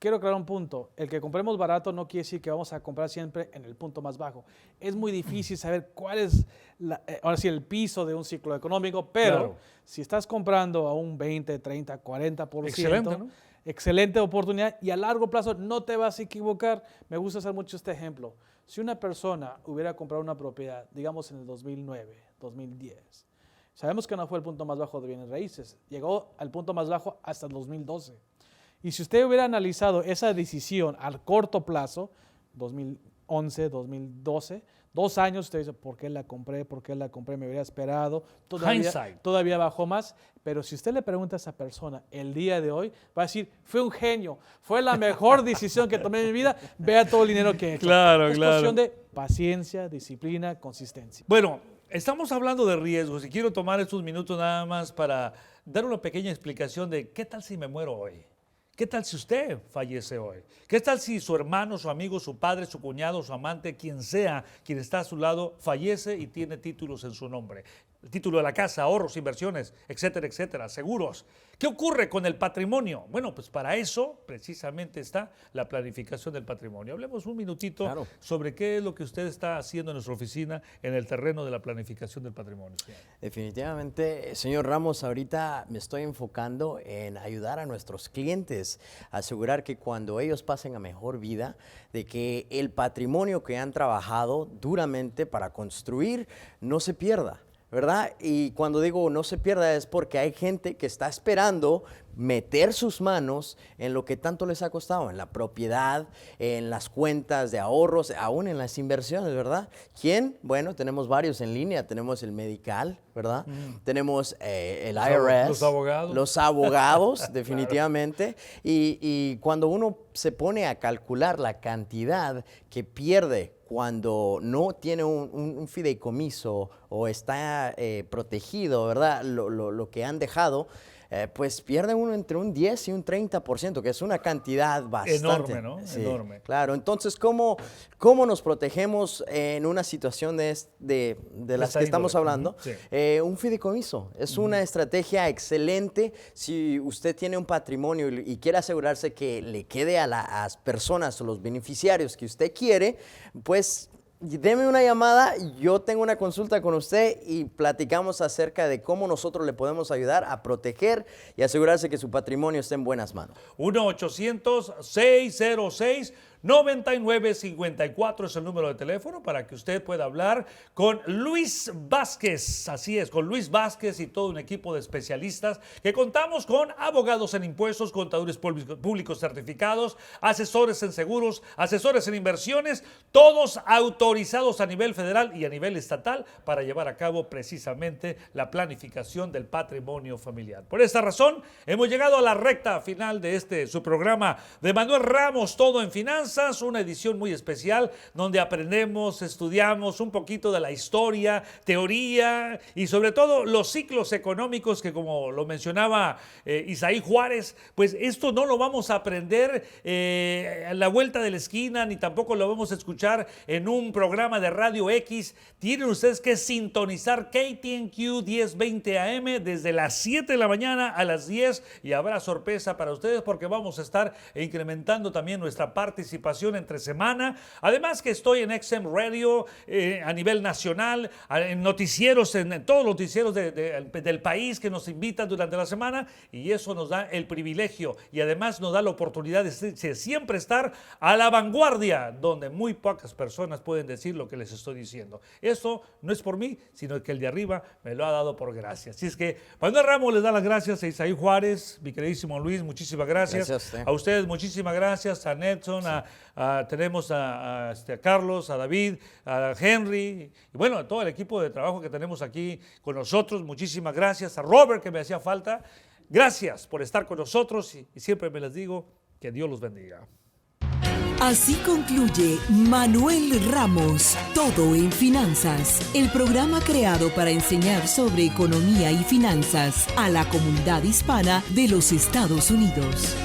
quiero aclarar un punto. El que compremos barato no quiere decir que vamos a comprar siempre en el punto más bajo. Es muy difícil saber cuál es ahora sí, el piso de un ciclo económico, pero claro, si estás comprando a un 20, 30, 40%, excelente, ¿no? excelente oportunidad y a largo plazo no te vas a equivocar. Me gusta usar mucho este ejemplo. Si una persona hubiera comprado una propiedad, digamos en el 2009, 2010, sabemos que no fue el punto más bajo de bienes raíces, llegó al punto más bajo hasta el 2012. Y si usted hubiera analizado esa decisión al corto plazo, 2011, 2012, 2 años, usted dice, ¿por qué la compré? ¿Por qué la compré? Me hubiera esperado. Todavía bajó más. Pero si usted le pregunta a esa persona el día de hoy, va a decir, fue un genio, fue la mejor decisión que tomé en mi vida, vea todo el dinero que he hecho. Es cuestión de paciencia, disciplina, consistencia. Bueno, estamos hablando de riesgos y quiero tomar estos minutos nada más para dar una pequeña explicación de qué tal si me muero hoy. ¿Qué tal si usted fallece hoy? ¿Qué tal si su hermano, su amigo, su padre, su cuñado, su amante, quien sea, quien está a su lado, fallece y tiene títulos en su nombre? El título de la casa, ahorros, inversiones, etcétera, etcétera, seguros. ¿Qué ocurre con el patrimonio? Bueno, pues para eso precisamente está la planificación del patrimonio. Hablemos un minutito sobre qué es lo que usted está haciendo en nuestra oficina en el terreno de la planificación del patrimonio. Definitivamente, señor Ramos, ahorita me estoy enfocando en ayudar a nuestros clientes, a asegurar que cuando ellos pasen a mejor vida, de que el patrimonio que han trabajado duramente para construir no se pierda, ¿verdad? Y cuando digo no se pierda es porque hay gente que está esperando meter sus manos en lo que tanto les ha costado, en la propiedad, en las cuentas de ahorros, aún en las inversiones, ¿verdad? ¿Quién? Bueno, tenemos varios en línea, tenemos el Medical, ¿verdad? Tenemos el IRS. Los abogados, definitivamente. Y cuando uno se pone a calcular la cantidad que pierde cuando no tiene un fideicomiso o está protegido, ¿verdad? Lo que han dejado, pues pierde uno entre un 10 y un 30%, que es una cantidad bastante enorme, ¿no? Sí, enorme. Claro, entonces, ¿cómo nos protegemos en una situación de las que estamos hablando? Sí. Un fideicomiso es una estrategia excelente. Si usted tiene un patrimonio y quiere asegurarse que le quede a las personas o los beneficiarios que usted quiere, pues deme una llamada, yo tengo una consulta con usted y platicamos acerca de cómo nosotros le podemos ayudar a proteger y asegurarse que su patrimonio esté en buenas manos. 1-800-606-9954 es el número de teléfono para que usted pueda hablar con Luis Vázquez. Así es, con Luis Vázquez y todo un equipo de especialistas que contamos con abogados en impuestos, contadores públicos certificados, asesores en seguros, asesores en inversiones, todos autorizados a nivel federal y a nivel estatal para llevar a cabo precisamente la planificación del patrimonio familiar. Por esta razón, hemos llegado a la recta final de su programa de Manuel Ramos, Todo en Finanzas. Una edición muy especial donde aprendemos, estudiamos un poquito de la historia, teoría y sobre todo los ciclos económicos que, como lo mencionaba Isaí Juárez, pues esto no lo vamos a aprender a la vuelta de la esquina, ni tampoco lo vamos a escuchar en un programa de Radio X. Tienen ustedes que sintonizar KTNQ 1020 AM desde las 7 de la mañana a las 10 y habrá sorpresa para ustedes porque vamos a estar incrementando también nuestra participación entre semana. Además que estoy en XM Radio a nivel nacional, en noticieros, en todos los noticieros del país que nos invitan durante la semana y eso nos da el privilegio y además nos da la oportunidad de siempre estar a la vanguardia donde muy pocas personas pueden decir lo que les estoy diciendo. Eso no es por mí, sino que el de arriba me lo ha dado por gracia. Así es que Manuel Ramos les da las gracias a Isaí Juárez, mi queridísimo Luis, muchísimas gracias. A ustedes muchísimas gracias, a Nelson, tenemos a Carlos, a David, a Henry y bueno, a todo el equipo de trabajo que tenemos aquí con nosotros. Muchísimas gracias a Robert, que me hacía falta. Gracias por estar con nosotros y siempre me les digo que Dios los bendiga. Así concluye Manuel Ramos, Todo en Finanzas, el programa creado para enseñar sobre economía y finanzas a la comunidad hispana de los Estados Unidos.